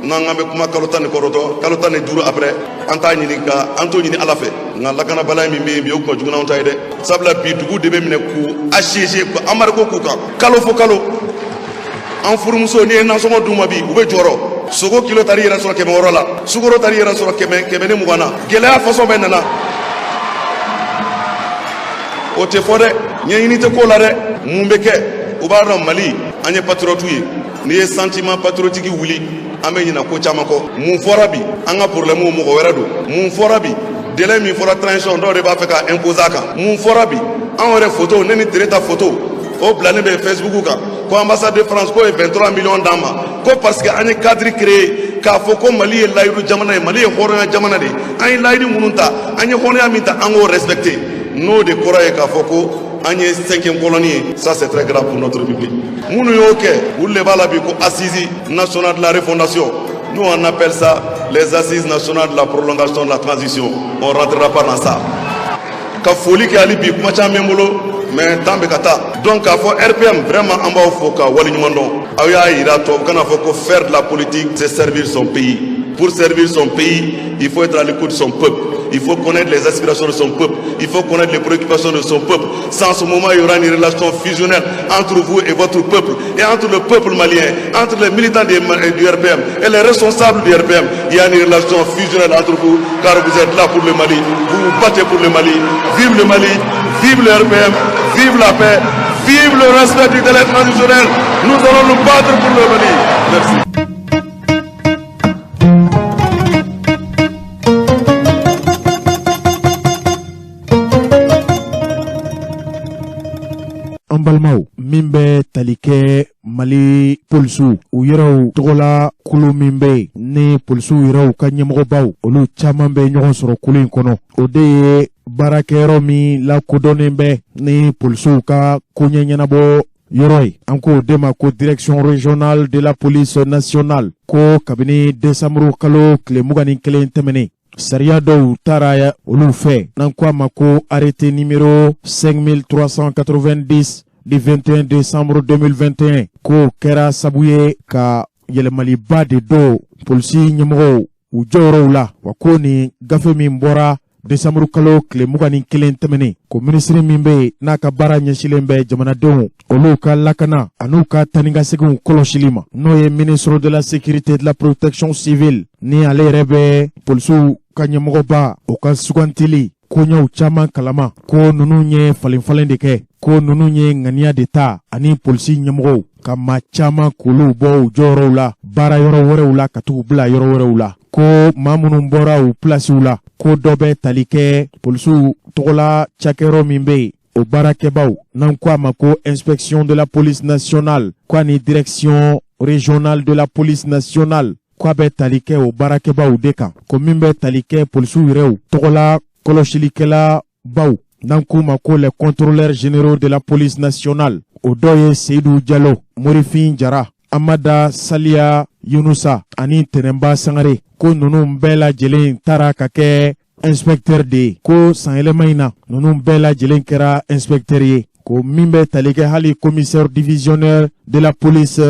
n'an k'an bɛ kuma kalo 10 ni kɔrɔtɔ kalo 15 après an t'a ɲini ka an t'o ɲini ala fɛ nka lakanabaliya min bɛ yen bi o kun ka jugu n'anw ta ye dɛ sabula bi dugu de bɛ minɛ k'u assiégé ko embargo k'u kan kalo fo kalo an furumuso n'i ye nasɔngɔ d'u ma bi u bɛ jɔrɔ sogo kilo tari yɛrɛ sɔrɔ 100 la sukaro tari yɛrɛ sɔrɔ 100 ni 20 na gɛlɛya façon bɛɛ nana o tɛ fɔ dɛ ɲɛɲini tɛ ko la dɛ mun bɛ kɛ u b'a dɔn Mali an ye patriote ye n'i ye sentiment patriotique wuli an bɛ ɲinɛ ko caman kɔ mun fɔra bi an ka problème mɔgɔ wɛrɛ don mun fɔra bi délai min fɔra transition dɔw de b'a fɛ ka imposer a kan mun fɔra bi anw yɛrɛ photo ne ni Tere ta photo o bilalen bɛ Facebook kan ko ambassade de France ko ye 23 millions d'an ma ko parce que an ye cadre créé k'a fɔ ko Mali ye layidu jamana ye Mali ye hɔrɔnya jamana de an ye layidu minnu ta an ye hɔrɔnya min ta an k'o respecter n'o de kɔrɔ ye k'a fɔ ko an ye 5e colonie ye ça c'est très grave pour notre public minnu y'o kɛ olu de b'a la bi ko assise nationale de la refondation nous on appelle ça les assises nationales de la prolongation de la transition on rentrera pas dans ça ka foli kɛ hali bi kuma caman bɛ n bolo mais temps bɛ ka taa donc k'a fɔ RPM vraiment an b'aw fo ka waleɲuman dɔn aw y'a yira tubabu kana fɔ ko faire de la politique c'est servir son pays pour servir son pays il faut être à l'écoute de son peuple il faut connaître les aspirations de son peuple il faut connaître les préoccupations de son peuple sans ce moment il y aura une relation fusionnelle entre vous et votre peuple et entre le peuple malien entre les militants du RPM et les responsables du RPM il y a une relation fusionnelle entre vous car vous êtes là pour le Mali vous vous battez pour le Mali vive le Mali vive le RPM vive la paix vive le respect du délai traditionnel nous allons nous battre pour le Mali merci. An balimaw min bɛ tali kɛ Mali polisiw u yɛrɛw tɔgɔla kulu min bɛ ni polisiw yɛrɛw ka ɲɛmɔgɔbaw olu caman bɛ ɲɔgɔn sɔrɔ kulu in kɔnɔ o de ye baarakɛyɔrɔ min lakodɔnnen bɛ ni polisiw ka koɲɛ ɲɛnabɔ yɔrɔ ye an k'o de ma ko direction régionale de la police nationale ko kabini décembre kalo tile 21 tɛmɛnen sariya dɔw taara olu fɛ n'an ko a ma ko arrêté numéro 5390 du 21 décembre 2021 ko kɛra sabu ye ka yɛlɛmaliba de do polisi ɲɛmɔgɔw u jɔyɔrɔw la wa ko ni gafe min bɔra décembre kalo tile 21 tɛmɛnen ko minisiri min bɛ n'a ka baara ɲɛsilen bɛ jamanadenw olu ka lakana an'u ka tanikasɛgiw kɔlɔsili ma n'o ye ministre de la sécurité de la protection civile ni ale yɛrɛ bɛ polisiw ka ɲɛmɔgɔba o ka sugantili koɲɛw caman kalama ko nunu ye falenfalen de kɛ ko nunu ye ŋaniya de ta ani polisi ɲɛmɔgɔw ka maa caman k'olu bɔ u jɔyɔrɔw la baara yɔrɔ wɛrɛw la ka t'u bila yɔrɔ wɛrɛw la ko maa minnu bɔra u pilasiw la ko dɔ bɛ tali kɛ polisiw tɔgɔla cakɛyɔrɔ min bɛ yen o baarakɛbaw n'an ko a ma ko inspection de la police nationale ko ani direction régionale de la police nationale ko a bɛ tali kɛ o baarakɛbaw de kan ko min bɛ tali kɛ polisiw yɛrɛw tɔgɔla kɔlɔsilikɛla baw n'an k'u ma ko les contrôleurs généraux de la police nationale o dɔ ye Seydou Diallo Morifin Jara Amada Saliya Yunusa ani Tɛnɛnba Sangare ko ninnu bɛɛ lajɛlen taara ka kɛ inspecteur de ye ko sanyɛlɛma in na ninnu bɛɛ lajɛlen kɛra inspecteur ye ko min bɛ tali kɛ hali commissaire divisionnaire de la police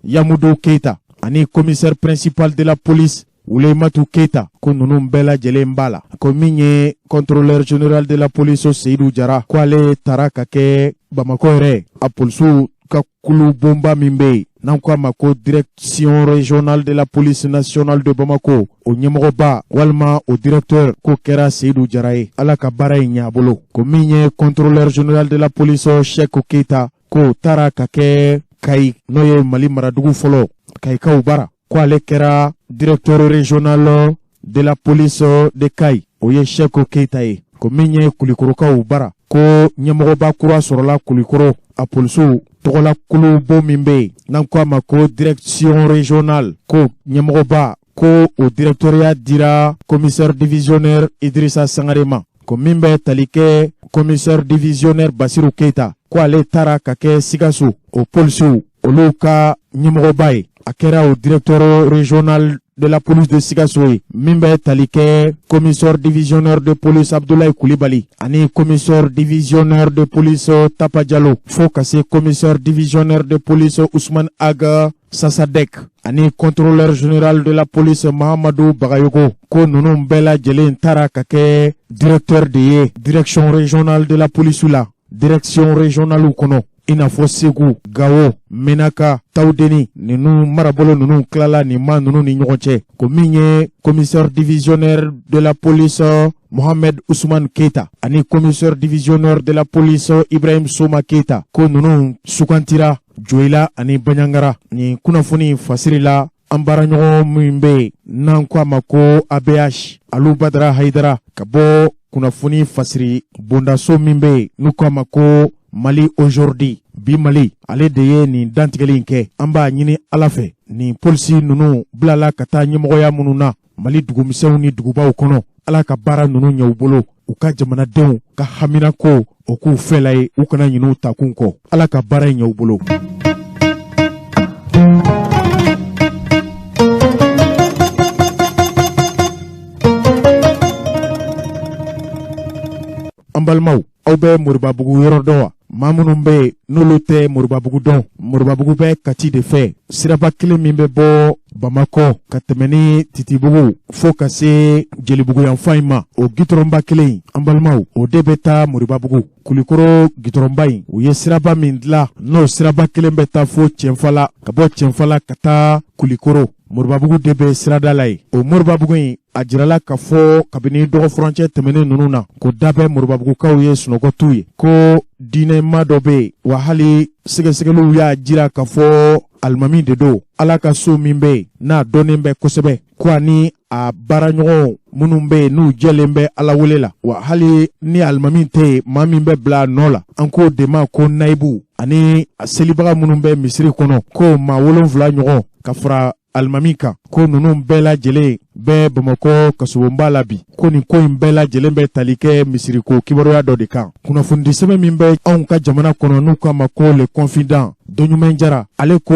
Yamudu Keita ani commissaire principal de la police Wulematu Keita ko ninnu bɛɛ lajɛlen b'a la ko min ye contrôleur général de la police Seydou Jara ko ale taara ka kɛ Bamako yɛrɛ a polisiw ka kulu bonba min bɛ yen n'an ko a ma ko direction régionale de la police nationale de Bamako o ɲɛmɔgɔba walima o directeur ko kɛra Seydou Jara ye ala ka baara in ɲɛ a bolo ko min ye contrôleur général de la police Seku Keita ko taara ka kɛ Kayi n'o ye Mali maradugu fɔlɔ Kayikaw bara ko ale kɛra directeur régional de la police de Kayi o ye Seku Keita ye ko min ye Kulikorokaw bara ko ɲɛmɔgɔba kura sɔrɔla Kulikoro a polisiw tɔgɔla kulubo min bɛ yen n'an ko a ma ko direction régionale ko ɲɛmɔgɔba ko o directoriat dira commissaire divisionnaire Idrissa Sangare ma ko min bɛ tali kɛ commissaire divisionnaire Basiru Keita ko ale taara ka kɛ Sikaso o polisiw olu ka ɲɛmɔgɔba ye a kɛra o directeur régional de la police de Sikaso ye min bɛ tali kɛ commissaire divisionnaire de police Abdoulaye Koulibaly ani commissaire divisionnaire de police Tapa Diallo fo ka se commissaire divisionnaire de police Ousmane Aga Sasadek ani contrôleur général de la police Mahamadou Bagayogo ko ninnu bɛɛ lajɛlen taara ka kɛ directeur de ye direction régionale de la police la direction régionale kɔnɔ i n'a fɔ Segu, Gawo, Menaka, Tawdeni ninnu marabolo ninnu tilala nin ma ninnu ni ɲɔgɔn cɛ ko min ye commissaire divisionnaire de la police Mohamed Ousmane Keita ani commissaire divisionnaire de la police Ibrahim Soma Keita ko ninnu sugantira Joyila ani Banyangara ni kunnafoni fasiri la an baaraɲɔgɔn min be n'an ko a ma ko ABH Alu Badara Haidara ka bɔ kunnafoni fasiri bondaso min be n'u ko a ma ko Mali aujourd'hui bi Mali ale de ye nin dantigɛli in kɛ. An b'a ɲini Ala fɛ nin polisi nunu bilala ka taa ɲɛmɔgɔya minnu na Mali dugumisɛnw ni dugubaw kɔnɔ, Ala ka baara nunu ɲɛ u bolo, u ka jamanadenw ka hamina ko o k'u fɛla ye, u kana ɲin'u takun kɔ. Ala ka baara ɲɛ u bolo. An balimaw, aw bɛ Moribabugu yɔrɔ dɔn wa? Maa minnu bɛ n'olu tɛ Moribabugu dɔn, Moribabugu bɛ Kati de fɛ, siraba kelen min bɛ bɔ Bamakɔ ka tɛmɛ ni Titibugu fo ka se Jelibugu yanfan in ma, o gitɔrɔnba kelen, an balimaw, o de bɛ taa Moribabugu. Kulikoro gitɔrɔnba in, u ye siraba min dilan, n'o siraba kelen bɛ taa fo Cɛnfala, ka bɔ Cɛnfala ka taa Kulikoro. Moribabugu de bɛ sirada la ye. O Moribabugu in a jirala ka fɔ kabini dɔgɔ furancɛ tɛmɛnen ninnu na ko da bɛ Moribabugukaw ye sunɔgɔ t'u ye, ko diinɛma dɔ bɛ yen, wa hali sɛgɛsɛgɛliw y'a jira ka fɔ alimami de don. Ala ka so min bɛ yen n'a dɔnnen bɛ kosɛbɛ, ko ani a baaraɲɔgɔn minnu bɛ yen n'u jɛlen bɛ Ala wele la, wa hali ni alimami tɛ yen maa min bɛ bila a nɔ la, an k'o de ma ko nayibu, ani a selibaga minnu bɛ misiri kɔnɔ ko maa 7 ɲɔgɔn ka fara alimami kan, ko ninnu bɛɛ lajɛlen bɛ Bamakɔ kasobonba la bi, ko nin ko in bɛɛ lajɛlen bɛ tali kɛ misiriko kibaruya dɔ de kan. Kunnafoni sɛbɛn min bɛ anw ka jamana kɔnɔ n'u k'a ma ko le confident Dɔɲuman Jara, ale ko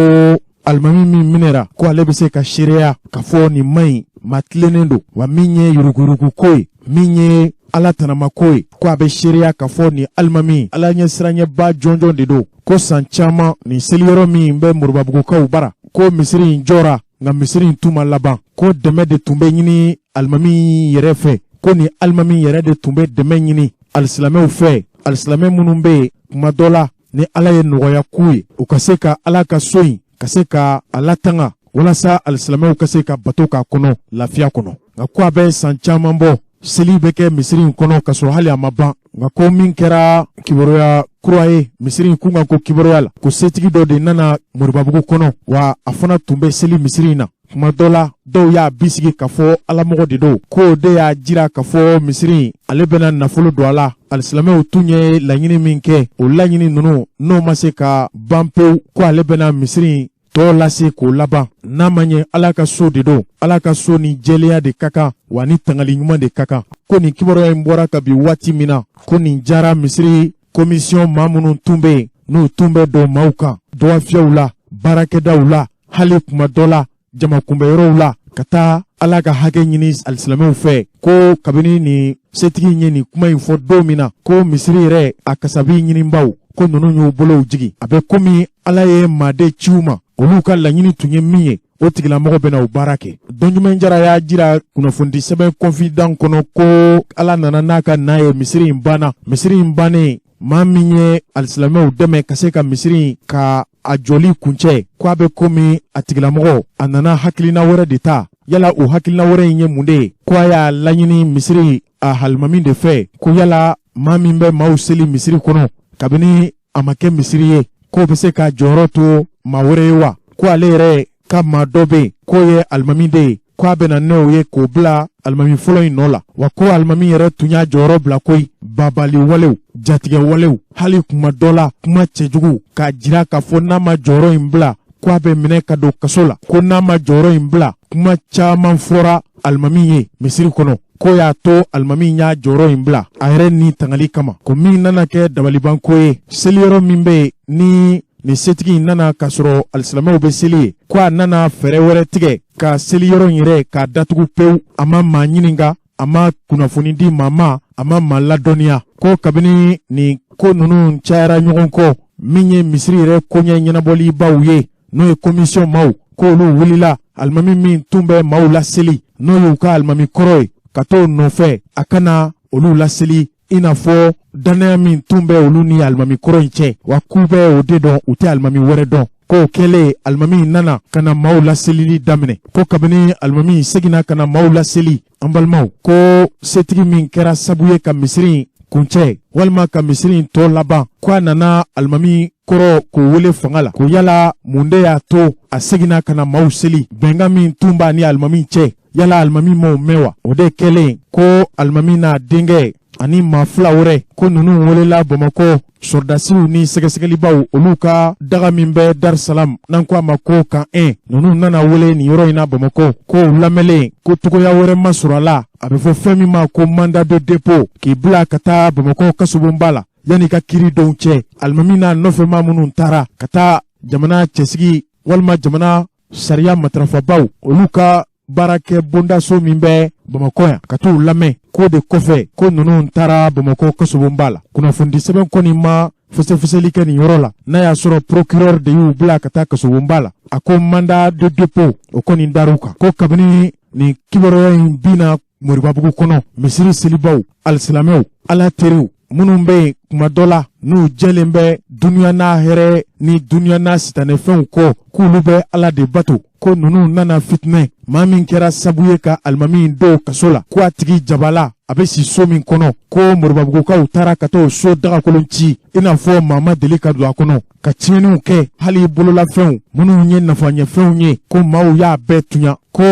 alimami min minɛra ko ale bɛ se ka seereya ka fɔ nin man ɲi, maa tilennen don, wa min ye yuruguyurugu ko ye, min ye Ala tanama ko ye, ko a bɛ seereya ka fɔ nin alimami Ala ɲɛ siranyɛba jɔnjɔn de don, ko san caman nin seliyɔrɔ min bɛ Moribabugukaw bara, ko misiri in jɔra nka misiri in tun ma laban, ko dɛmɛ de tun bɛ ɲini alimami yɛrɛ fɛ, ko nin alimami yɛrɛ de tun bɛ dɛmɛ ɲini alisilamɛw fɛ, alisilamɛ minnu bɛ yen kuma dɔ la ni Ala ye nɔgɔya k'u ye, u ka se ka Ala ka so in ka se ka a latanga walasa alisilamɛw ka se ka bato k'a kɔnɔ lafiya kɔnɔ. Nka ko a bɛ san caman bɔ seli bɛ kɛ misiri in kɔnɔ ka sɔrɔ hali a ma ban, nka ko min kɛra kibaruya kura ye misiri in kun kan ko kibaruya la, ko setigi dɔ de nana Moribabugu kɔnɔ, wa a fana tun bɛ seli misiri in na. Kuma dɔ la dɔw y'a bisigi ka fɔ alamɔgɔ de don, k'o de y'a jira ka fɔ misiri in ale bɛna nafolo don a la. Alisilamɛw tun ye laɲini min kɛ, o laɲini ninnu n'o ma se ka ban pewu, ko ale bɛna misiri in tɔɔ lase k'o laban. N'a ma ɲɛ Ala ka so de don, Ala ka so ni jɛlenya de ka kan, wa ni tangali ɲuman de ka kan. Ko nin kibaruya in bɔra kabi waati min na, ko nin jara misiri komisiyɔn maa minnu tun bɛ yen n'u tun bɛ don maaw kan, dɔgɔfiyaw la, baarakɛdaw la, hali kuma dɔ la jamakunbɛyɔrɔw la, ka taa Ala ka hakɛ ɲini alisilamɛw fɛ, ko kabini nin setigi ye nin kuma in fɔ don min na, ko misiri yɛrɛ a kasabi ɲinibaw, ko ninnu y'u bolow jigi. A bɛ komi Ala ye maaden ciw ma, olu ka laɲini tun ye min ye, o tigilamɔgɔ bɛna o baara kɛ. Dɔɲuman Jara y'a jira kunnafoni sɛbɛn confident kɔnɔ ko Ala nana n'a ka na ye, misiri in banna. Misiri in bannen, maa min ye alisilamɛw dɛmɛ ka se ka misiri in ka a jɔli kuncɛ, ko a bɛ komi a tigilamɔgɔ a nana hakilina wɛrɛ de ta. Yala o hakilina wɛrɛ in ye mun de ye? Ko a y'a laɲini misiri a halimami de fɛ, ko yala maa min bɛ maaw seli misiri kɔnɔ kabini a ma kɛ misiri ye, k'o bɛ se ka jɔyɔrɔ to maa wɛrɛ ye wa? Ko ale yɛrɛ ka maa dɔ bɛ yen k'o ye alimami de ye, ko a bɛna n'o ye k'o bila alimami fɔlɔ in nɔ la, wa ko alimami yɛrɛ tun y'a jɔyɔrɔ bila koyi, babali walew, jatigɛ walew, hali kuma dɔ la kuma cɛjugu, k'a jira k'a fɔ n'a ma jɔyɔrɔ in bila ko a bɛ minɛ ka don kaso la, ko n'a ma jɔyɔrɔ in bila kuma caman fɔra alimami ye misiri kɔnɔ, ko y'a to alimami y'a jɔyɔrɔ in bila a yɛrɛ ni tangali kama, ko min nana kɛ dabalibanko ye. Seliyɔrɔ min bɛ yen ni nin setigi in nana k'a sɔrɔ alisilamɛw bɛ seli ye, ko a nana fɛɛrɛ wɛrɛ tigɛ ka seliyɔrɔ in yɛrɛ k'a datugu pewu, a ma maa ɲininka, a ma kunnafoni di maa ma, a ma maa ladɔnniya, ko kabini nin ko ninnu cayara ɲɔgɔn kɔ, min ye misiri yɛrɛ koɲɛ ɲɛnabɔlibaw ye n'o ye komisiyɔn maaw, k'olu wulila alimami min tun bɛ maaw laseli n'o y'u ka alimami kɔrɔ ye, ka t'o nɔfɛ a kana olu laseli i n'a fɔ danaya min tun bɛ olu ni alimami kɔrɔ in cɛ, wa k'u bɛ o de dɔn u tɛ alimami wɛrɛ dɔn. K'o kɛlen alimami nana ka na maaw laselili daminɛ, ko kabini alimami seginna ka na maaw laseli, an balimaw, ko setigi min kɛra sabu ye ka misiri kuncɛ walima ka misiri in tɔ laban ko a nana alimami kɔrɔ k'o wele fanga la ko yala mun de y'a to a seginna ka na maaw seli bɛnkan min tun b'a ni alimami cɛ yala alimami m'o mɛn wa o de kɛlen ko alimami n'a denkɛ ani maa fila wɛrɛ ko ninnu welela Bamakɔ sɔrdasiw ni sɛgɛsɛgɛlibaw olu ka daga min bɛ Dar-Salam n'an ko a ma ko kan 1 ninnu nana wele nin yɔrɔ in na Bamakɔ ko lamɛnlen ko togoya wɛrɛ ma sɔrɔ a la a bɛ fɔ fɛn min ma ko mandat de dépôt k'i bila ka taa Bamakɔ kasobonba la yanni ka kiiri dɔw cɛ alimami n'a nɔfɛmaa minnu taara ka taa jamana cɛsigi walima jamana sariya matarafabaw olu ka baarakɛ bondaso min bɛ Bamakɔ yan ka t'u lamɛn ko de kɔfɛ ko ninnu taara Bamakɔ kasobonba la kunnafoni sɛbɛn kɔni ma fɛsɛfɛsɛli kɛ nin yɔrɔ la n'a y'a sɔrɔ procureur de y'u bila ka taa kasobonba la a ko mandat de dépôt o kɔni dar'u kan ko kabini nin kibaruya in bina Moribabugu kɔnɔ misiri selibaw alisilamɛw ala teriw minnu bɛ yen kuma dɔ la n'u jɛlen bɛ duniya n'a hɛrɛ ni duniya n'a sitanɛfɛnw kɔ k'olu bɛ ala de bato ko ninnu nana fitinɛ maa min kɛra sabu ye ka alimami dɔw kaso la ko a tigi jabala a bɛ si so min kɔnɔ ko Moribabugukaw taara ka t'o so dagakolon ci i n'a fɔ maa ma deli ka don a kɔnɔ ka tiɲɛniw kɛ hali bololafɛnw minnu ye nafaɲɛfɛnw ye ko maaw y'a bɛɛ tuɲa ko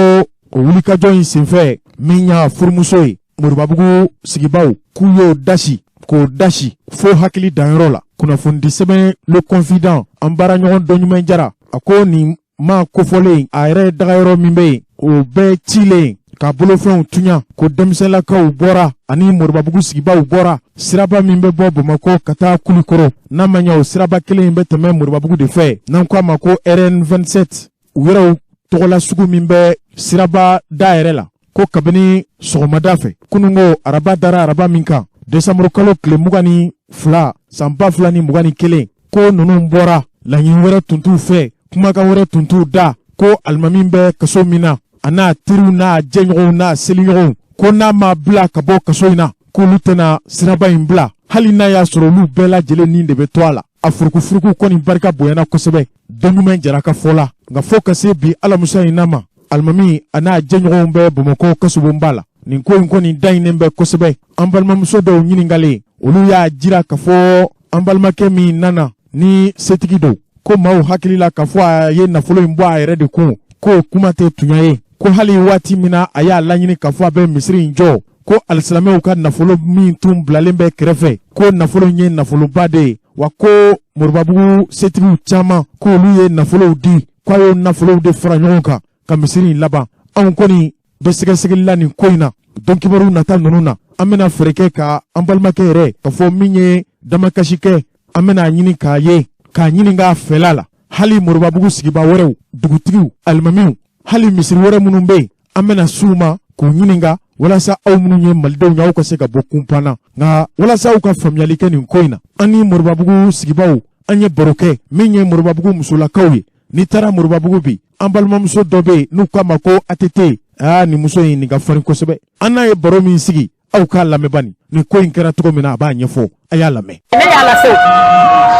o wulikajɔ in senfɛ min y'a furumuso ye Moribabugu sigibaw k'u y'o dasi k'o dasi fo hakili danyɔrɔ la kunnafoni sɛbɛn Le Confident an baaraɲɔgɔn dɔɲuman jara a ko nin maa kofɔlen a yɛrɛ dagayɔrɔ min bɛ yen o bɛɛ cilen k'a bolofɛnw tuɲa ko denmisɛnlakaw bɔra ani Moribabugu sigibaw bɔra siraba min bɛ bɔ Bamakɔ ka taa Kulikɔrɔ n'a ma ɲɛ o siraba kelen in bɛ tɛmɛ Moribabugu de fɛ n'an ko a ma ko RN 27 u yɛrɛw tɔgɔla sugu min bɛ siraba da yɛrɛ la ko kabini sɔgɔmada fɛ kunungo araba dara araba min kan Desanburu kalo tile 22 san 2021 ko ninnu bɔra laɲini wɛrɛ tun t'u fɛ kumakan wɛrɛ tun t'u da ko alimami bɛ kaso min na a n'a teriw n'a jɛɲɔgɔnw n'a seliɲɔgɔnw ko n'a ma bila ka bɔ kaso in na k'olu tɛna siraba in bila hali n'a y'a sɔrɔ olu bɛɛ lajɛlen nin de bɛ to a la a furukufuruku kɔni barika bonyana kosɛbɛ dɔnɲuman jara ka fɔ la nka fo ka se bi alamusa in na ma alimami a n'a jɛɲɔgɔnw bɛ Bamakɔ kasobonba la nin ko in kɔni dayinen bɛ kosɛbɛ an balimamuso dɔw ɲiningalen olu y'a jira k'a fɔ an balimakɛ min nana ni setigi don ko maaw hakili la k'a fɔ a ye nafolo in bɔ a yɛrɛ de kun k'o kuma tɛ tuɲa ye ko hali waati min na a y'a laɲini k'a fɔ a bɛ misiri in jɔ ko alisilamɛw ka nafolo min tun bilalen bɛ kɛrɛfɛ ko nafolo in ye nafoloba de ye wa ko Moribabugu setigiw caman k'olu ye nafolow di k'a y'o nafolow de fara ɲɔgɔn kan ka misiri in laban anw kɔni bɛ sɛgɛsɛgɛli la nin ko in na dɔn kibaru nata ninnu na an bɛna fɛrɛ kɛ ka an balimakɛ yɛrɛ k'a fɔ min ye damakasi kɛ an bɛna ɲini k'a ye k'a ɲini k'a fɛla la hali Moribabugu sigiba wɛrɛw dugutigiw alimamiw hali misiri wɛrɛ minnu bɛ yen an bɛna s'u ma k'u ɲininka walasa aw minnu ye malidenw ye aw ka se ka bɔ kunpan na nka walasa aw ka faamuyali kɛ nin ko in na an ni Moribabugu sigibaw an ye baro kɛ min ye Moribabugu musolakaw ye n'i taara Moribabugu bi an balimamuso dɔ bɛ yen n'u k'a ma ko ATT nin muso in nin ka farin kosɛbɛ an n'a ye baro min sigi aw k'a lamɛn bani nin ko in kɛra cogo min na a b'a ɲɛfɔ a y'a lamɛn. ne y'a lase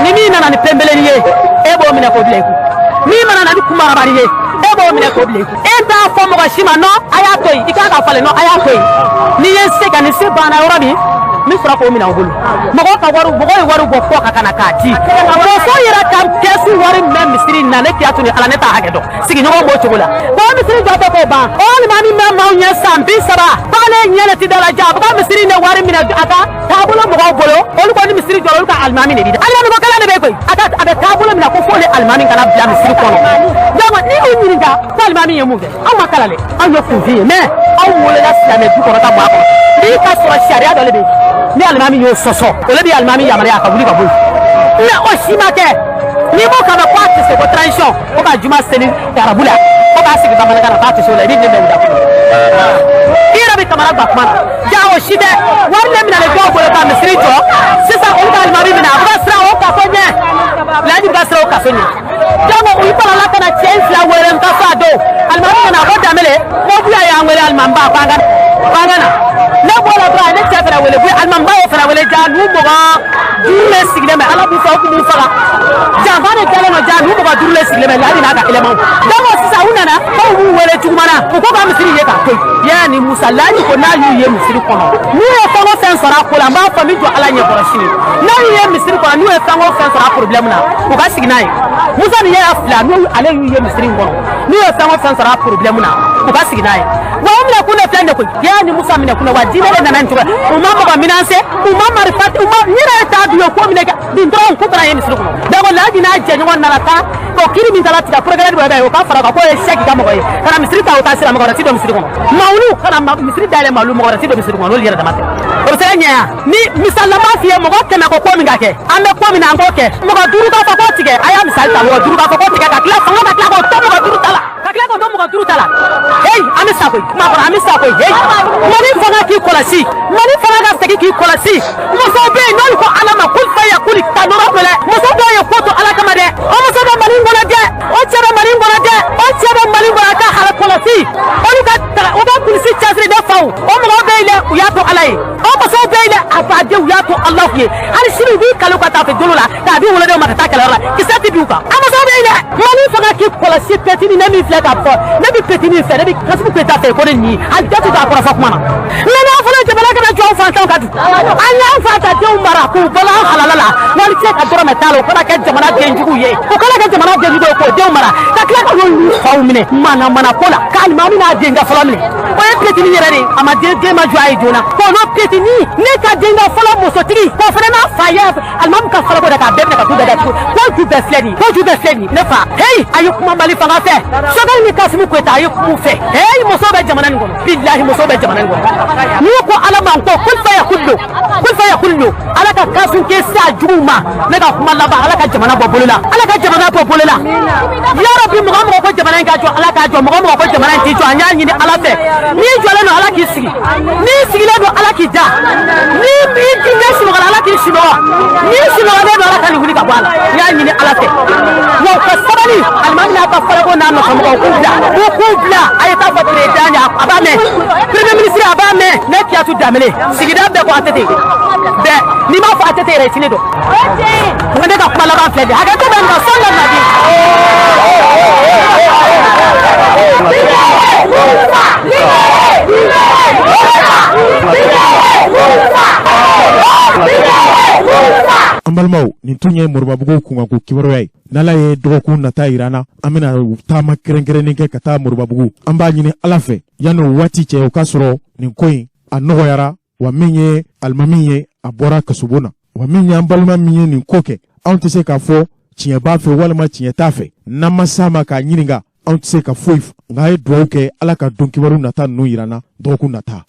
ni min nana ni pɛnbɛlɛni ye e b'o minɛ k'o bila i kun min mana na ni kumarabali ye e b'o minɛ k'o bila i kun e t'a fɔ mɔgɔ si ma non a y'a to yen i kan ka falen non a y'a to yen n'i ye se ka nin se banna yɔrɔ min min fɔra k'o minɛ o bolo mɔgɔw ye wari bɔ kɔ ka kana k'a di fo yɛrɛ ka kɛsu wari min bɛ misiri in na ne t'a to ni ala ne t'a hakɛ dɔn sigiɲɔgɔn b'o cogo la ko misiri jɔ tɛ k'o ban o alimami min bɛ maaw ɲɛ san 30 k'ale ɲɛ le ti da la ja a bɛ ka misiri in de wari minɛ a ka taabolo mɔgɔw bolo olu ko ni misiri jɔra olu ka alimami de bi dɛ alimami ko kɛlɛ de bɛ koyi a bɛ taabolo minɛ ko fo ni alimami kana bila misiri kɔnɔ donc ni y'u ɲininka ko alimami ye mun kɛ anw ma kalan dɛ anw ye kunfin ye mais aw wolola silamɛ du kɔnɔ ka bɔ a kɔnɔ n'i ka sɔrɔ sariya dɔ le bɛ yen ni alimami y'o sɔsɔ o le bɛ alimami yamaruya a ka wuli ka bɔ yen mais o si ma kɛ n'i m'o kama ko a tɛ se ko transition ko ka juma seli arabu la ko k'a sigi bamanankan na k'a tɛ se o la i bɛ ne bɛ wuli a kɔnɔ i yɛrɛ bɛ kamana gan kuma na ja o si tɛ wari ne minɛ dɔw bolo ka misiri jɔ sisan olu ka alimami minɛ a bɛ ka siran o kaso ɲɛ laji bɛ ka siran o kaso ɲɛ donc u kɔnɔla ka na cɛ in fila wele n ka so a don alimami nana a ko danbele ko buya y'an wele alimami ba k'an ka na ne bɔra dɔrɔn ne cɛ fana wele buya alimami ba y'o fana wele ja n'u mɔgɔ duuru de sigilen bɛ ala b'u fɛ u kun b'u faga janfa de jalen don ja n'u mɔgɔ muga durule sigile la dina ka elema damo sisa unana ko wu wele tugumana ko ka misiri ye ka to yani Musa laji ko na yu ye misiri kono ni e fango sen sara ko la ba fami jo ala nye korashini na yu ye misiri kono ni e fango sen sara problem na ko ka signai Musa ni ye afla ni ale yu ye misiri kono ni e fango sen sara problem na ko ka signai wa umla kuna flande ko yani Musa mina kuna wajina na nantura umama ba minanse umama rifati umama ni ra ta biyo ko mineka dindron ko tra ye misiri kono dago laji na jenyo na rata ko kiri min talati ka programme ba ko ka fara ko e sheki ka mo ko kana misiri ta o ta sira mo ko ti do misiri kono maulu kana misiri dale maulu mo ko ti do misiri kono liyara da mate o senya ni misalama fiye mo ko kema ko mi ngake ame ko mi na ngoke mo ko duru ka ko tige aya misal ta mo duru ka ko tige ka kila fanga ka kila ko to mo ko duru tala ka kila ko do mo ko duru tala hey ame sa ko ma ko ame sa ko hey mani fanga ki kolasi mani fanga ga seki ki kolasi mo so be non ko alama kul fa ya kul tanoro bele mo so do ya foto ala kama de o mo so do mani ngona de o chere mani ngona de o chere mani ngona ka hala kolasi o ni ka o ba kulisi chasri de faw o mo be ile u ya to alai o mo so be ile afade u ya to allah ye hal shiru bi kalu ka ta fe dulula ta bi wala de ma ta kala kisati bi ka o mo so be ile mani fanga ki kolasi petini ne mi fleka fo ne bi petini fe ne bi kasu pe ta fe ko ni al datu ta ko fa kuma na na fa je bala ka jo fa ta ka du anya fa ta de umara ko bala halala wali ce ka dora metalo ko na ka jamana denjugu ye ko kala ka jamana denjugu ko de umara ta kala ka woni fawmine mana kola kal mami na denga folamine ko e petini yere ni ama de ma joyi jona ko no petini ne ka denga fola mo sotiri ko fere na faya almam ka fola ko da ka bebe ka tuda da ko ju be fleni ne fa hey ayu kuma mali fanga fe so ga ni kasimu ko ta ayu mu fe hey mo so be jamana ni ngono billahi mo so be jamana ni ngono ni ko alama ko kul fa ya kullu ala ka kasun ke sa juma ne ka kuma laba ala ka jamana bo bolola ya rabbi mo ko jamana ka jo ala ka jo mo ko jamana ti jo anya ni ala fe ni jo le no ala ki sigi ni sigi le do ala ki da ni bi ki ne shi mo ala ki shi mo ni shi mo le do ala ka ni huli ka bala ya ni ala fe wo ka sabali almani na ka fara ko na no ko bla ay ta fa tre danya abame premier ministre abame ne ki atu damele sigi da be ko atete be ni ma fa atete re tini do ko ne ka kuma la ba fe de aga to ben ka so la na di ambalmaw ni tunye murbabugo kunga ko kibaro yai nala ye dogo nata irana amina tama kerenkereni ke kata murbabugo amba nyini alafe yano wati che o kasoro ni koyi anogo yara wa menye almamiye abora kasubona wa menye ambalma miye ni koke on se ka fo tiye ba fe walma tiye tafe namasama ka nyininga on se ka foif ngai doke ala ka don kibaro nata no irana dogo nata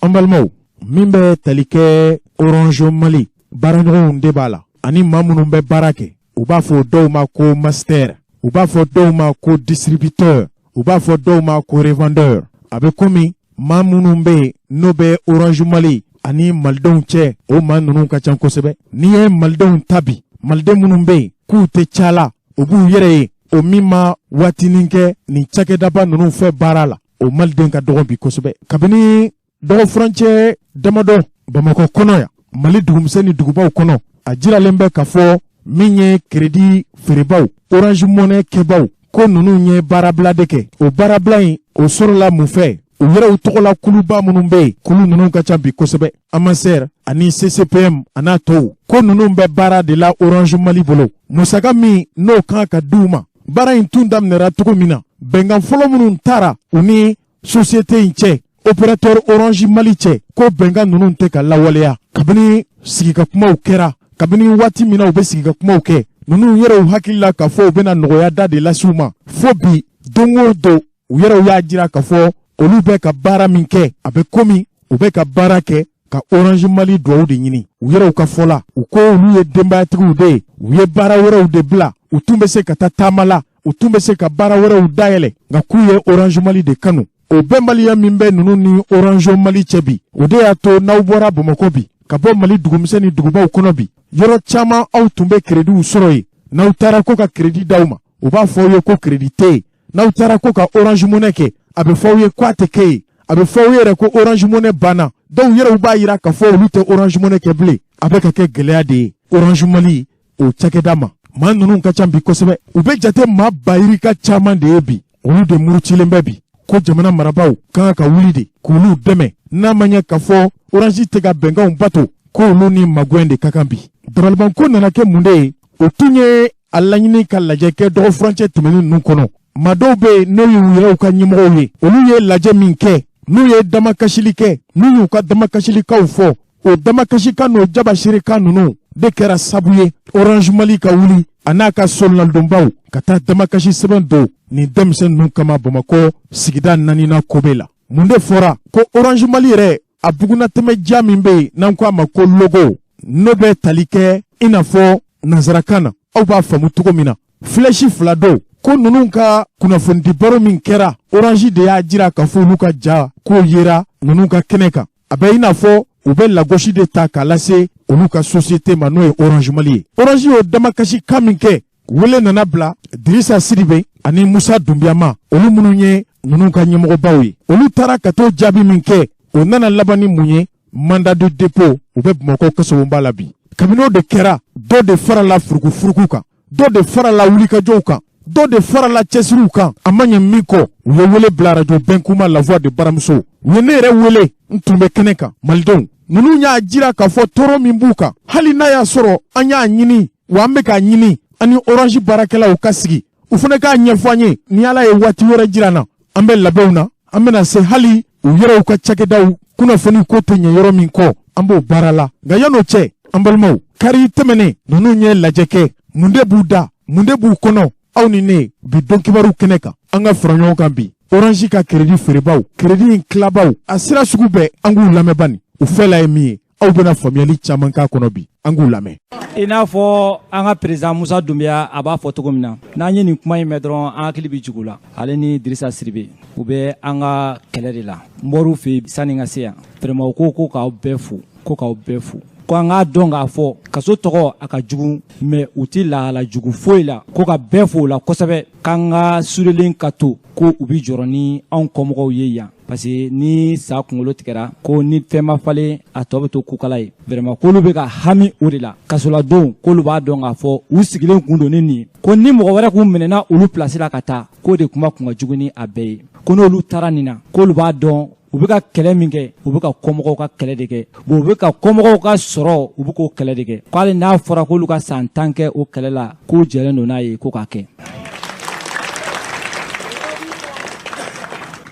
ambalmaw mimbe talike orange mali barango ndebala ani mamunu be barake uba fo doma ko master uba fo doma ko distributeur uba fo doma ko revendeur abe komi mamunu be nobe orange mali ani maldon che o manunu ka chan kosebe ni e maldon tabi malde munun be ku te chala obu yere o mima watininke ni chake daba nunu fe barala o malden ka dogon bi kosebe kabini dogo frontier damado bamako kono ya mali dugumseni dugubaw kono ajira lembe kafo minye kredi feribaw orange money kebaw ko nunu nye barabla deke o barabla yin o sorola mufe o yere o togola kuluba munun be kulu nunu ka chambi kosebe amaser ani CCPM anato ko nunu be bara de la orange mali bolo musaka mi no kan ka duma bara in tundam nera tuko mina bengan folo munun tara uni société inche opérateur orange mali che ko benga nunu te ka lawaleya kabini sigika kuma kera kabini wati mina ube sigika kuma ke nunu yero hakilla ka fo bena nogoya da de la suma fo bi dongo do yero ya jira ka fo olu be ka bara minke abe komi ube ka bara ke ka orange mali do de nyini yero ka fola uko olu ye demba tigu de ye bara wero de bla utumbe se ka tatamala utumbe se ka bara wero daele nga kuye orange mali de kanu o bembali ya mimbe nunu ni orange mali chebi o de ato na ubora bomokobi kabo mali dugumseni duguba ukonobi yoro chama au tumbe kredi usoroyi na utara ko ka kredi dauma u b'a fɔ aw ye ko crédit tɛ yen n'aw taara ko ka orange money kɛ a bɛ fɔ aw ye ko a tɛ kɛ yen a bɛ fɔ aw yɛrɛ ko orange money banna dɔw yɛrɛw b'a yira k'a fɔ olu tɛ orange money kɛ bilen a bɛ ka kɛ gɛlɛya de ye orange money o cakɛda ma maa ninnu ka ca bi kosɛbɛ u bɛ jate maa bayirika caman de ye bi olu de murutilen bɛ bi ko jamana marabaaw kan ka wuli de k'olu dɛmɛ n'a ma ɲɛ k'a fɔ orange tɛ ka bɛnkanw bato ko olu ni magɛn de ka kan bi dabalibanko nana kɛ mun de ye o tun ye a laɲini ka lajɛ kɛ dɔgɔ furancɛ tɛmɛnen ninnu kɔnɔ maa dɔw bɛ yen n'o y'u yɛrɛ u ka ɲɛmɔgɔw ye olu ye lajɛ min kɛ n'u ye damakasili kɛ n'u y'u ka damakasilikaw fɔ o damakasika n'o jabasirika ninnu de kɛra sabu ye orange mali ka wuli a n'a ka soldonbaw ka taa damakasi sɛbɛn don nin denmisɛn ninnu kama bamakɔ sigida 4nan kobe la mun de fɔra ko orange mali yɛrɛ a bugunatɛmɛ ja min bɛ yen n'an ko a ma ko logo n'o bɛ tali kɛ i n'a fɔ nanzarakan na aw b'a faamu cogo min na flèche fila don ko ninnu ka kunnafonidi baro min kɛra orange de y'a jira k'a fɔ olu ka ja k'o yera ninnu ka kɛnɛ kan a bɛ i n'a fɔ u bɛ lagosi de ta k'a lase olu ka société ma n'o ye orange mali ye orange y'o damakasi kan min kɛ wele nana bila dirisa sidibe ani musa dunbiyama olu minnu ye ninnu ka ɲɛmɔgɔbaw ye olu taara ka t'o jaabi min kɛ o nana laban ni mun ye mandat de dépôt u bɛ bamakɔ kasobonba la bi kabini o de kɛra dɔ de farala furukufuruku kan dɔ de farala wulikajɔw kan dɔ de farala cɛsiriw kan a ma ɲɛ min kɔ u ye wele bila radio Benkouma la voix de baramuso u ye ne yɛrɛ wele n tun bɛ kɛnɛ kan malidenw ninnu y'a jira k'a fɔ tɔɔrɔ min b'u kan hali n'a y'a sɔrɔ an y'a ɲini wa an bɛ k'a ɲini ani orange baarakɛlaw ka sigi u fana k'a ɲɛfɔ an ye ni ala ye waati wɛrɛ jira an na an bɛ labɛnw na an bɛna se hali u yɛrɛw ka cakɛdaw kunnafoni ko tɛ ɲɛ yɔrɔ min kɔ an b'o baara la nka yan'o cɛ an balimaw kari tɛmɛnen ninnu ye lajɛ kɛ mun de b'u da mun de b'u kɔnɔ aw ni ne bi dɔn kibaru kɛnɛ kan an ka fara ɲɔgɔn kan bi orange ka crédit feerebaw crédit in tilabaw a sira sugu bɛɛ an k'u lamɛn bani u fɛla ye min ye aw bɛna faamuyali caman k'a kɔnɔ bi an k'u lamɛn i n'a fɔ an ka président Musa Dunbiya a b'a fɔ cogo min na n'an ye nin kuma in mɛn dɔrɔn an hakili bɛ jigin la ale ni Dirisa Siribe u bɛ an ka kɛlɛ de la mɔriw fɛ yen sanni ka se yan vraiment u ko k'aw bɛɛ fo ko k'aw bɛɛ fo ko an k'a dɔn k'a fɔ kaso tɔgɔ a ka jugu mais u ti lahala jugu foyi la ko ka bɛɛ fo o la kosɛbɛ k'an ka surelen ka to ko u bi jɔrɔ ni anw kɔmɔgɔw ye yan parce que ni sa kunkolo tigɛra ko ni fɛn ma falen a tɔ bɛ to kukala ye vraiment k'olu bɛ ka hami o de la kasoladenw k'olu b'a dɔn k'a fɔ u sigilen kun don ni nin ye ko ni mɔgɔ wɛrɛ kun minɛna olu place la ka taa k'o de kuma kun ka jugu ni a bɛɛ ye ko n'olu taara nin na k'olu b'a dɔn u bɛ ka kɛlɛ min kɛ u bɛ ka kɔmɔgɔw ka kɛlɛ de kɛ bon u bɛ ka kɔmɔgɔw ka sɔrɔ u bɛ k'o kɛlɛ de kɛ k'ale n'a fɔra k'olu ka san 10 kɛ o kɛlɛ la k'u jɛlen don n'a ye ko k'a kɛ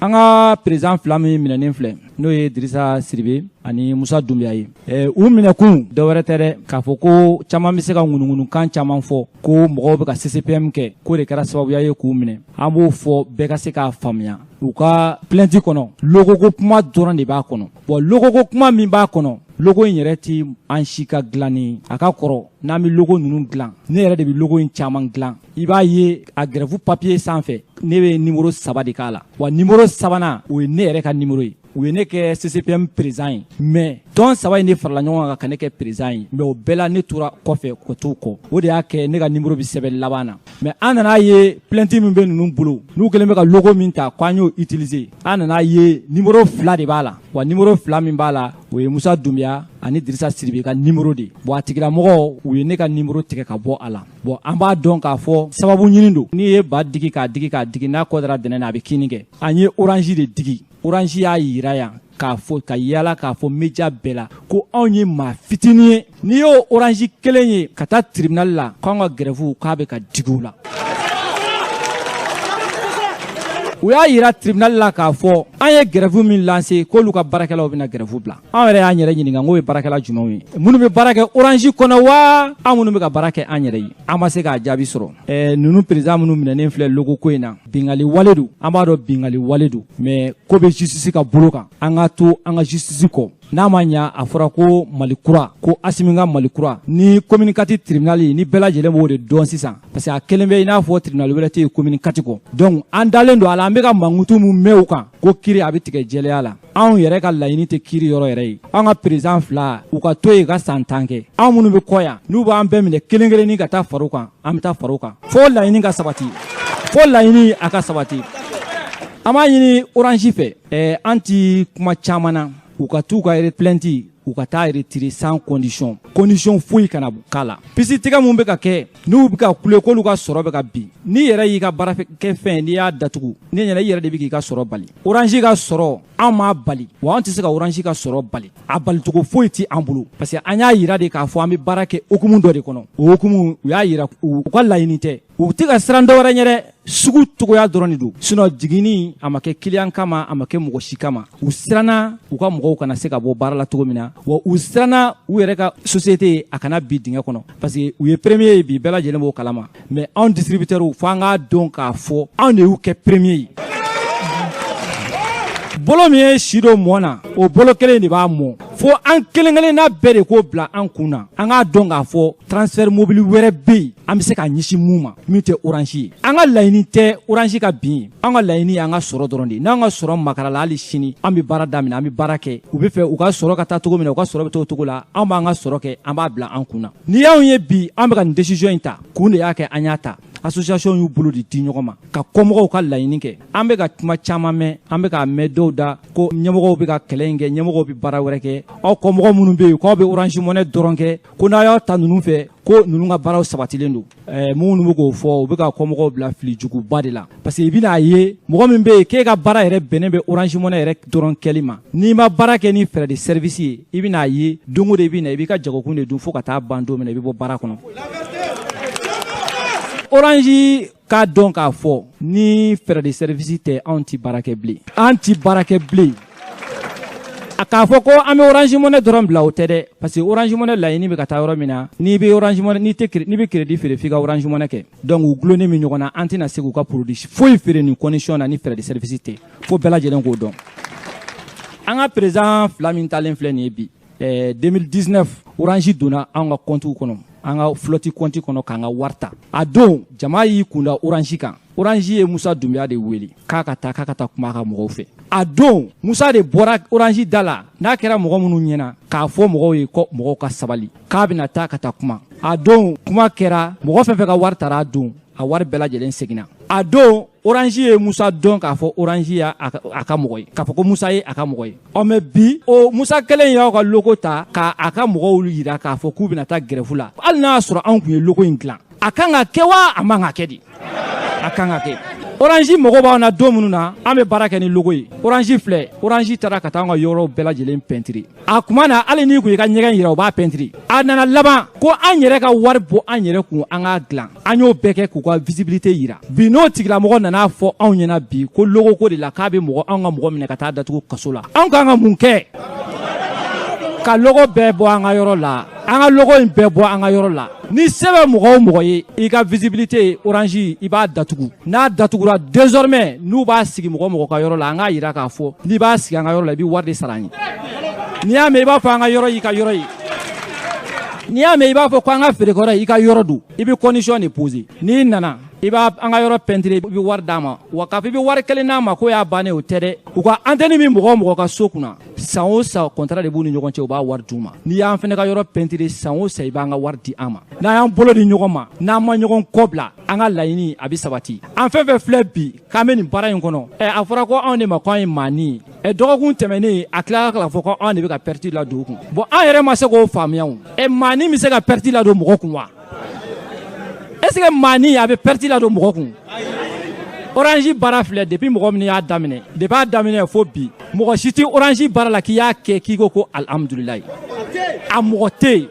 an ka président fila min minɛnen filɛ n'o ye Dirisa Siribe ani Musa Dunbiya ye u minɛkun dɔwɛrɛ tɛ dɛ k'a fɔ ko caman bɛ se ka ŋunuŋunukan caman fɔ ko mɔgɔw bɛ ka CCPM kɛ k'o de kɛra sababuya ye k'u minɛ an b'o fɔ bɛɛ ka se k'a faamuya u ka plainte kɔnɔ logo ko kuma dɔrɔn de b'a kɔnɔ bon logo ko kuma min b'a kɔnɔ logo in yɛrɛ ti an si ka dilanni a ka kɔrɔ n'an bɛ logo ninnu dilan ne yɛrɛ de bɛ logo in caman dilan i b'a ye a grève papier sanfɛ ne bɛ numéro 3 de k'a la wa numéro 3nan o ye ne yɛrɛ ka numéro ye u ye ne kɛ CCPM président ye mais tɔn 3 in de farala ɲɔgɔn kan ka ne kɛ président ye mais o bɛɛ la ne tora kɔfɛ ka t'o kɔ o de y'a kɛ ne ka numéro bɛ sɛbɛn laban na mais an nana ye plainte min bɛ ninnu bolo n'u kɛlen bɛ ka logo min ta k'an y'o utiliser an nana ye numéro 2 de b'a la wa numéro 2 min b'a la o ye Musa Dunbiya ani Dirisa Siribe ka numéro de bon a tigilamɔgɔ u ye ne ka numéro tigɛ ka bɔ a la bon an b'a dɔn k'a fɔ sababu ɲini don n'i ye ba digi k'a digi k'a digi n'a kɔdara dɛnɛ na a bɛ kini kɛ an ye orange de digi orange y'a yira yan k'a fɔ ka yala k'a fɔ média bɛɛ la ko anw ye maa fitinin ye n'i y'o orange kelen ye ka taa tribunal la k'anw ka grève k'a bɛ ka digi u la u y'a yira tribunal la k'a fɔ an ye grève min lancé k'olu ka baarakɛlaw bɛna grève bila an yɛrɛ y'an yɛrɛ ɲininka k'o ye baarakɛla jumɛnw ye minnu bɛ baara kɛ orange kɔnɔ wa an minnu bɛ ka baara kɛ an yɛrɛ ye an ma se k'a jaabi sɔrɔ ninnu président minnu minɛnen filɛ logo ko in na bingali wale don an b'a dɔn bingali wale don mais ko bɛ justice ka bolo kan an ka to an ka justice kɔ n'a ma ɲa a fɔra ko Malikura ko Asiminga Malikura ni communicatif tribunal ni bɛɛ lajɛlen b'o de dɔn sisan parce que a kelen bɛ i n'a fɔ tribunal wɛrɛ tɛ communicatif kɔ donc an dalen don a la an bɛ ka mankutu mun mɛn o kan ko kiiri a bɛ tigɛ jɛlenya la anw yɛrɛ ka laɲini tɛ kiiri yɔrɔ yɛrɛ ye an ka président fila u ka to yen ka san 10 kɛ anw minnu bɛ kɔ yan n'u b'an bɛɛ minɛ kelen kelen ni ka taa faro kan an bɛ taa faro kan fo laɲini ka sabati fo laɲini a ka sabati an b'a ɲini Orange fɛ an ti kuma caman na u ka t'u ka plainte u ka taa retirer sans condition foyi kana k'a la pisi tigɛ mun bɛ ka kɛ n'u bɛ ka kule k'olu ka sɔrɔ bɛ ka bin n'i yɛrɛ y'i ka baara kɛ fɛn n'i y'a datugu n'i yɛrɛ i yɛrɛ de bɛ k'i ka sɔrɔ bali Orange ka sɔrɔ an m'a bali wa an tɛ se ka Orange ka sɔrɔ bali a balicogo foyi tɛ an bolo parce que an y'a yira de k'a fɔ an bɛ baara kɛ hukumu dɔ de kɔnɔ o hukumu u y'a yira u ka laɲini tɛ u tɛ ka siran dɔ wɛrɛ ɲɛ dɛ sugu cogoya dɔrɔn de don sinon jiginni a ma kɛ client kama a ma kɛ mɔgɔ si kama u siranna u ka mɔgɔw kana se ka bɔ baara la cogo min na wa u siranna u yɛrɛ ka société a kana bi dingɛ kɔnɔ parce que u ye premier ye bi bɛɛ lajɛlen b'o kalama mais anw distributeurs fo an k'a dɔn k'a fɔ anw de y'u kɛ premier ye bolo min ye si do mɔn na o bolo kelen de b'a mɔn fo an kelen kelen n'a bɛɛ de k'o bila an kun na an k'a dɔn k'a fɔ transfert mobile wɛrɛ bɛ yen an bɛ se ka ɲɛsin mun ma min tɛ Orange ye an ka laɲini tɛ Orange ka bin an ka laɲini y'an ka sɔrɔ dɔrɔn de n'an ka sɔrɔ makara la hali sini an bɛ baara daminɛ an bɛ baara kɛ u bɛ fɛ u ka sɔrɔ ka taa cogo min na u ka sɔrɔ bɛ t'o cogo la an b'an ka sɔrɔ kɛ an b'a bila an kun na ni y'anw ye bi an bɛ ka nin décision in ta kun de y'a kɛ an y'a ta association y'u bolo de di ɲɔgɔn ma ka kɔmɔgɔw ka laɲini kɛ an bɛ ka kuma caman mɛn an bɛ ka mɛn dɔw da ko ɲɛmɔgɔw bɛ ka kɛlɛ in kɛ ɲɛmɔgɔw bɛ baara wɛrɛ kɛ aw kɔmɔgɔ minnu bɛ yen k'aw bɛ Orange Money dɔrɔn kɛ ko n'a y'aw ta ninnu fɛ ko ninnu ka baaraw sabatilen don minnu bɛ k'o fɔ u bɛ ka kɔmɔgɔw bila fili juguba de la parce que i bɛn'a ye mɔgɔ min bɛ yen k'e ka baara yɛrɛ bɛnnen bɛ Orange Money yɛrɛ dɔrɔn kɛli ma n'i ma baara kɛ ni frais de service ye i bɛn'a ye don o don i bɛ na i b'i ka jagokun de dun fo ka taa ban don min na i bɛ bɔ baara kɔnɔ Orange k'a dɔn k'a fɔ ni frais de service tɛ anw ti baara kɛ bilen an ti baara kɛ bilen a k'a fɔ ko an bɛ Orange Money dɔrɔn bila o tɛ dɛ parce que Orange Money laɲini bɛ ka taa yɔrɔ min na n'i bɛ Orange Money n'i bɛ crédit feere f'i ka Orange Money kɛ donc u gulonnen bɛ ɲɔgɔn na an tɛna se k'u ka produit foyi feere nin condition na ni frais de service tɛ fo bɛɛ lajɛlen k'o dɔn an ka président fila min talen filɛ nin ye bi 2019 Orange donna an ka compte kɔnɔ an ka flotte compte kɔnɔ k'an ka wari ta a don jama y'i kunda Orange kan Orange ye Musa Dumbuya de wele k'a ka taa kuma a ka mɔgɔw fɛ a don Musa de bɔra Orange da la n'a kɛra mɔgɔ minnu ɲɛna k'a fɔ mɔgɔw ye ko mɔgɔw ka sabali k'a bɛna taa ka taa kuma a don kuma kɛra mɔgɔ fɛn fɛn ka wari tara a don a wari bɛɛ lajɛlen seginna a don Orange ye Musa dɔn k'a fɔ Orange ya a ka mɔgɔ ye k'a fɔ ko Musa ye a ka mɔgɔ ye mais bi o Musa kelen y'aw ka logo ta k'a ka mɔgɔw yira k'a fɔ k'u bɛna taa grève la hali n'a y'a sɔrɔ anw tun ye logo in dilan a kan ka kɛ wa a man ka kɛ de a kan ka kɛ Orange mɔgɔ b'anw na don minnu na an bɛ baara kɛ ni logo ye Orange filɛ Orange taara ka taa an ka yɔrɔw bɛɛ lajɛlen peinture a kuma na hali n'i kun y'i ka ɲɛgɛn yira o b'a peinture a nana laban ko an yɛrɛ ka wari bɔ an yɛrɛ kun an k'a dilan an y'o bɛɛ kɛ k'u ka visibilité yira bi n'o tigilamɔgɔ nana fɔ anw ɲɛna bi ko logo ko de la k'a bɛ anw ka mɔgɔ minɛ ka taa datugu kaso la anw kan ka mun kɛ ka logo bɛɛ bɔ an ka yɔrɔ la an ka logo in bɛɛ bɔ an ka yɔrɔ la ni se bɛ mɔgɔ o mɔgɔ ye i ka visibilité Orange i b'a datugu n'a datugura désormais n'u b'a sigi mɔgɔ mɔgɔ ka yɔrɔ la an k'a yira k'a fɔ n'i b'a sigi an ka yɔrɔ la i bɛ wari de sara an ye n'i y'a mɛn i b'a fɔ an ka yɔrɔ y'i ka yɔrɔ ye n'i y'a mɛn i b'a fɔ ko an ka feerekɔrɔ y'i ka yɔrɔ don i bɛ condition de poser n'i nana i b'a an ka yɔrɔ peinture i bɛ wari d'a ma wa k'a fɔ i bɛ wari kelen d'a ma ko y'a bannen o tɛ dɛ u ka antenne min mɔgɔ o mɔgɔ ka so kunna san o san contrat de b'u ni ɲɔgɔn cɛ u b'a wari d'u ma n'i y'an fana ka yɔrɔ peinture san o san i b'an ka wari di an ma n'an y'an bolo di ɲɔgɔn ma n'an ma ɲɔgɔn kɔ bila an ka laɲini a bɛ sabati an fɛn fɛn filɛ bi k'an bɛ nin baara in kɔnɔ a fɔra ko anw de ma ko an ye maani ye dɔgɔkun tɛmɛnen a tilala k'a fɔ ko anw de bɛ ka perte ladon u kun bon an yɛrɛ ma se k'o faamuya o maani bɛ se ka perte ladon mɔgɔ kun wa est-ce que maani a bɛ perte ladon mɔgɔ kun Orange baara filɛ depuis mɔgɔ min y'a daminɛ depuis a daminɛ fo bi mɔgɔ si tɛ Orange baara la k'i y'a kɛ k'i ko alhamdulilayi a mɔgɔ tɛ yen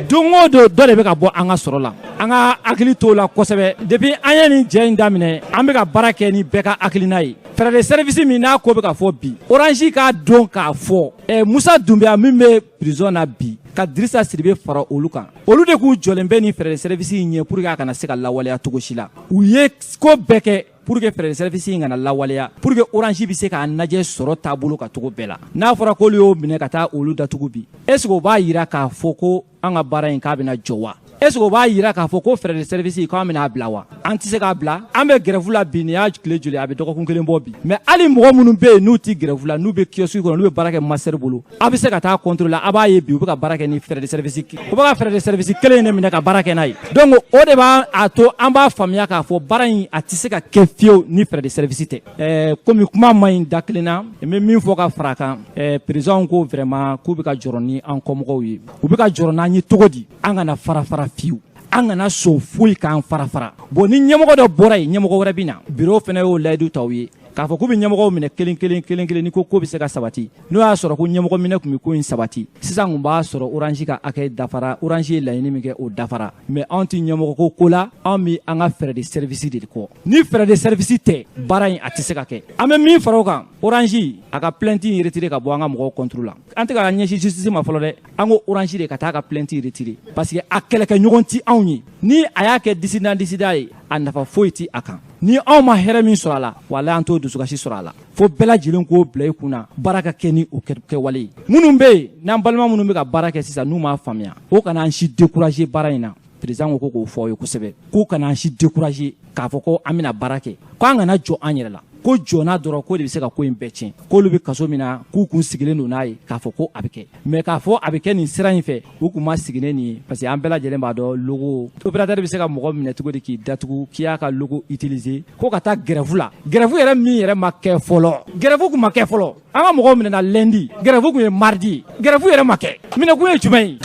don o don dɔ de bɛ ka bɔ an ka sɔrɔ la an ka hakili t'o la kosɛbɛ depuis an ye nin jɛ in daminɛ an bɛ ka baara kɛ ni bɛɛ ka hakilina ye frais de service min n'a ko bɛ ka fɔ bi Orange k'a dɔn k'a fɔ Musa Dumbuya min bɛ prison na bi ka Dirisa Sidibe fara olu kan olu de k'u jɔlen bɛ ni frais de service ɲɛ pour que a kana se ka lawaleya cogo si la u ye ko bɛɛ kɛ pour que frais de service ngana lawaleya pour que orange bi se ka naje soro tabulu ka tugo bela n'a fɔra ko yo minɛ ka taa olu datugu bi est-ce que o b'a yira k'a fɔ ko an ka baara in k'a bɛna jɔ wa est-ce que o b'a yira k'a fɔ ko frais de service k'an bɛna bila wa an tɛ se k'a bila an bɛ grève la bi nin y'a tile joli a bɛ dɔgɔkun kelen bɔ bi mais hali mɔgɔ minnu bɛ yen n'u tɛ grève la n'u bɛ kiosque kɔnɔ n'u bɛ baara kɛ master bolo a bɛ se ka taa contrôle a b'a ye bi u bɛ ka baara kɛ ni frais de service u bɛ ka frais de service kelen de minɛ ka baara kɛ n'a ye donc o de b'a to an b'a faamuya k'a fɔ baara in a tɛ se ka kɛ fiyewu ni frais de service tɛ komi kuma ma ɲi da kelen na n bɛ min fɔ ka fara a kan président ko vraiment k'u bɛ ka jɔrɔ ni an kɔmɔgɔw ye u bɛ ka jɔrɔ n'an ye cogo di an kana fara fara fiyewu an kana sɔn foyi k'an fara fara bon ni ɲɛmɔgɔ dɔ bɔra yen ɲɛmɔgɔ wɛrɛ bɛ na bureau fana y'o layidu ta u ye k'a fɔ k'u bɛ ɲɛmɔgɔw minɛ kelen kelen kelen kelen ni ko bɛ se ka sabati n'o y'a sɔrɔ ko ɲɛmɔgɔ minɛ tun bɛ ko in sabati sisan kun b'a sɔrɔ orange ka hakɛ dafara orange ye laɲini min kɛ o dafara mais anw tɛ ɲɛmɔgɔ ko la anw bɛ an ka frais de service de kɔ ni frais de service tɛ baara in a tɛ se ka kɛ an bɛ min fara o kan orange a ka plainte retiré ka bɔ an ka mɔgɔw contrôle la an tɛ ka ɲɛsin justice ma fɔlɔ dɛ an ko orange de ka taa a ka plainte retiré parce que a kɛlɛkɛɲɔgɔn tɛ anw ye ni a y'a kɛ dissident ye a nafa foyi tɛ a kan ni anw ma hɛrɛ min sɔrɔ a la wala an t'o dusukasi sɔrɔ a la fo bɛɛ lajɛlen k'o bila i kunna baara ka kɛ ni o kɛwale ye minnu bɛ yen n'an balima minnu bɛ ka baara kɛ sisan n'u m'a faamuya o kana an si décourager baara in na président ko k'o fɔ aw ye kosɛbɛ k'u kana an si décourager k'a fɔ ko an bɛna baara kɛ k'an kana jɔ an yɛrɛ la ko jɔna dɔrɔn ko de bɛ se ka ko in bɛɛ tiɲɛ k'olu bɛ kaso min na k'u kun sigilen don n'a ye k'a fɔ ko a bɛ kɛ mais k'a fɔ a bɛ kɛ nin sira in fɛ u kun ma sigi nin ye parce que an bɛɛ lajɛlen b'a dɔn logo opérateur bɛ se ka mɔgɔ minɛ cogo di k'i datugu k'i y'a ka logo utiliser ko ka taa grève la grève yɛrɛ min yɛrɛ ma kɛ fɔlɔ grève kun ma kɛ fɔlɔ an ka mɔgɔw minɛna lundi grève kun ye mardi grève yɛrɛ ma kɛ minɛkun ye jumɛn ye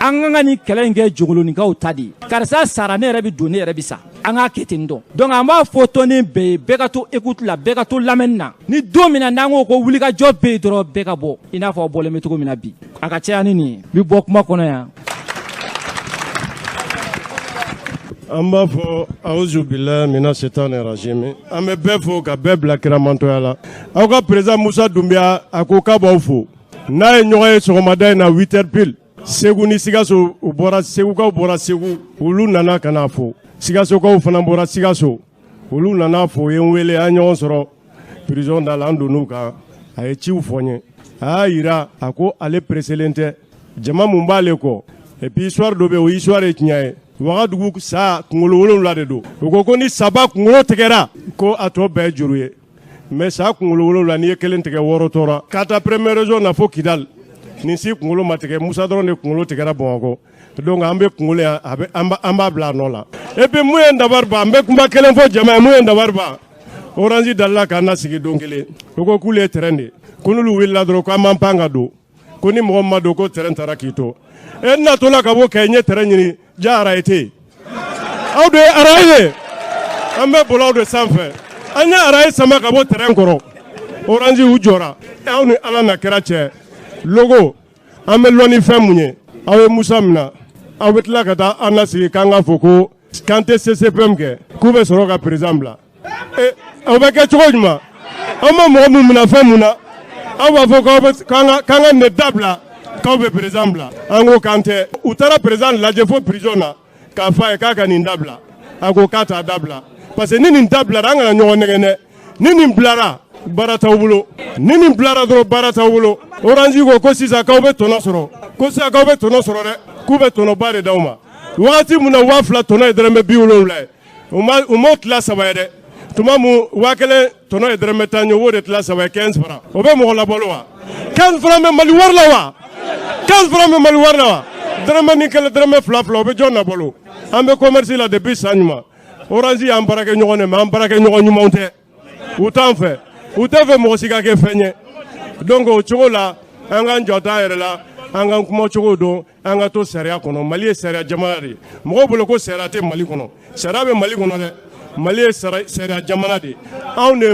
an ka nin kɛlɛ in kɛ jogoloninkaw ta de karisa sara ne yɛrɛ bɛ don ne yɛrɛ bɛ sa an k'a kɛ ten dɔn donc an b'a fɔ tɔnden bɛɛ ye bɛɛ ka to écoute la bɛɛ ka to lamɛnni na ni don min na n'an ko ko wulikajɔ bɛ yen dɔrɔn bɛɛ ka bɔ i n'a fɔ aw bɔlen bɛ cogo min na bi a ka caya ni nin ye n bɛ bɔ kuma kɔnɔ yan. an b'a fɔ awuzu bilahi mina setani rajimi an bɛ bɛɛ fo ka bɛɛ bila kiramantɔya la aw ka président Musa Dunbiya a ko k'a b'aw fo n'a ye ɲɔgɔn ye sɔgɔmada in na 8h pile Segu ni Sikaso u bɔra Segukaw bɔra Segu olu nana ka n'a fo Sikasokaw fana bɔra Sikaso olu nana fo ye n wele an ɲɔgɔn sɔrɔ prison da la an donn'u kan a ye ciw fɔ n ye a y'a yira a ko ale preselen tɛ jama mun b'ale kɔ et puis histoire dɔ bɛ yen o histoire ye tiɲɛ ye Wagadugu sa kunkolo 7 de don u ko ni saba kunkolo tigɛra ko a tɔ bɛɛ ye juru ye mais sa kunkolo 7 n'i ye kelen tigɛ 6 tora ka taa première région na fo Kidal nin si kunkolo ma tigɛ Musa dɔrɔn de kunkolo tigɛra Bamakɔ donc an bɛ kunkolo yan an b'a bila a nɔ la et puis mun ye n dabari ban n bɛ kuma kelen fɔ jama ye mun ye n dabari ban orange dalila k'an nasigi don kelen u ko k'ulu ye terrain de ko n'olu wulila dɔrɔn ko an b'an pan ka don ko ni mɔgɔ min ma don ko terrain taara k'i to n natɔla ka bɔ Kayi n ye terrain ɲini ja araye tɛ yen aw de ye araye ye an bɛ boli aw de sanfɛ an ye araye sama ka bɔ terrain kɔrɔ orange u jɔra aw ni ala na kɛra cɛ logo an bɛ lɔnni fɛn mun ye aw ye Musa minɛ aw bɛ tila ka taa an nasigi k'an ka fɔ ko k'an tɛ CCPM kɛ k'u bɛ sɔrɔ ka président bila aw bɛ kɛ cogo jumɛn aw ma mɔgɔ mun minɛ fɛn mun na aw b'a fɔ k'an ka nin de dabila k'aw bɛ président bila an ko k'an tɛ u taara président lajɛ fo prison na k'a fɔ a ye k'a ka nin dabila a ko k'a t'a dabila parce que ni nin dabilara an kana ɲɔgɔn nɛgɛn dɛ ni nin bilara baara t'aw bolo ni nin bilara dɔrɔn baara t'aw bolo orange ko sisan k'aw bɛ tɔnɔ sɔrɔ ko sisan k'aw bɛ tɔnɔ sɔrɔ dɛ k'u bɛ tɔnɔba de d'aw ma wagati min na 2000 tɔnɔ ye dɔrɔmɛ 70 ye u m'o tila 3 ye dɛ tuma mun 1000 tɔnɔ ye dɔrɔmɛ 10 ye o b'o de tila 3 ye 15 francs o bɛ mɔgɔ labalo wa 15 francs bɛ Mali wari la wa 15 francs bɛ Mali wari la wa dɔrɔmɛ ni kelen dɔrɔmɛ 2 o bɛ jɔn nabalo an bɛ commerce la depuis san ɲuman orange y'an baarakɛ ɲɔgɔn de mais an baarakɛ ɲɔgɔn ɲumanw tɛ u t'an fɛ u tɛ fɛ mɔgɔ si ka kɛ fɛn ye donc o cogo la an k'an jɔ t'an yɛrɛ la an k'an kuma cogo dɔn an ka to sariya kɔnɔ Mali ye sariya jamana de ye mɔgɔw bolo ko sariya tɛ Mali kɔnɔ sariya bɛ Mali kɔnɔ dɛ Mali ye sariya jamana de ye anw de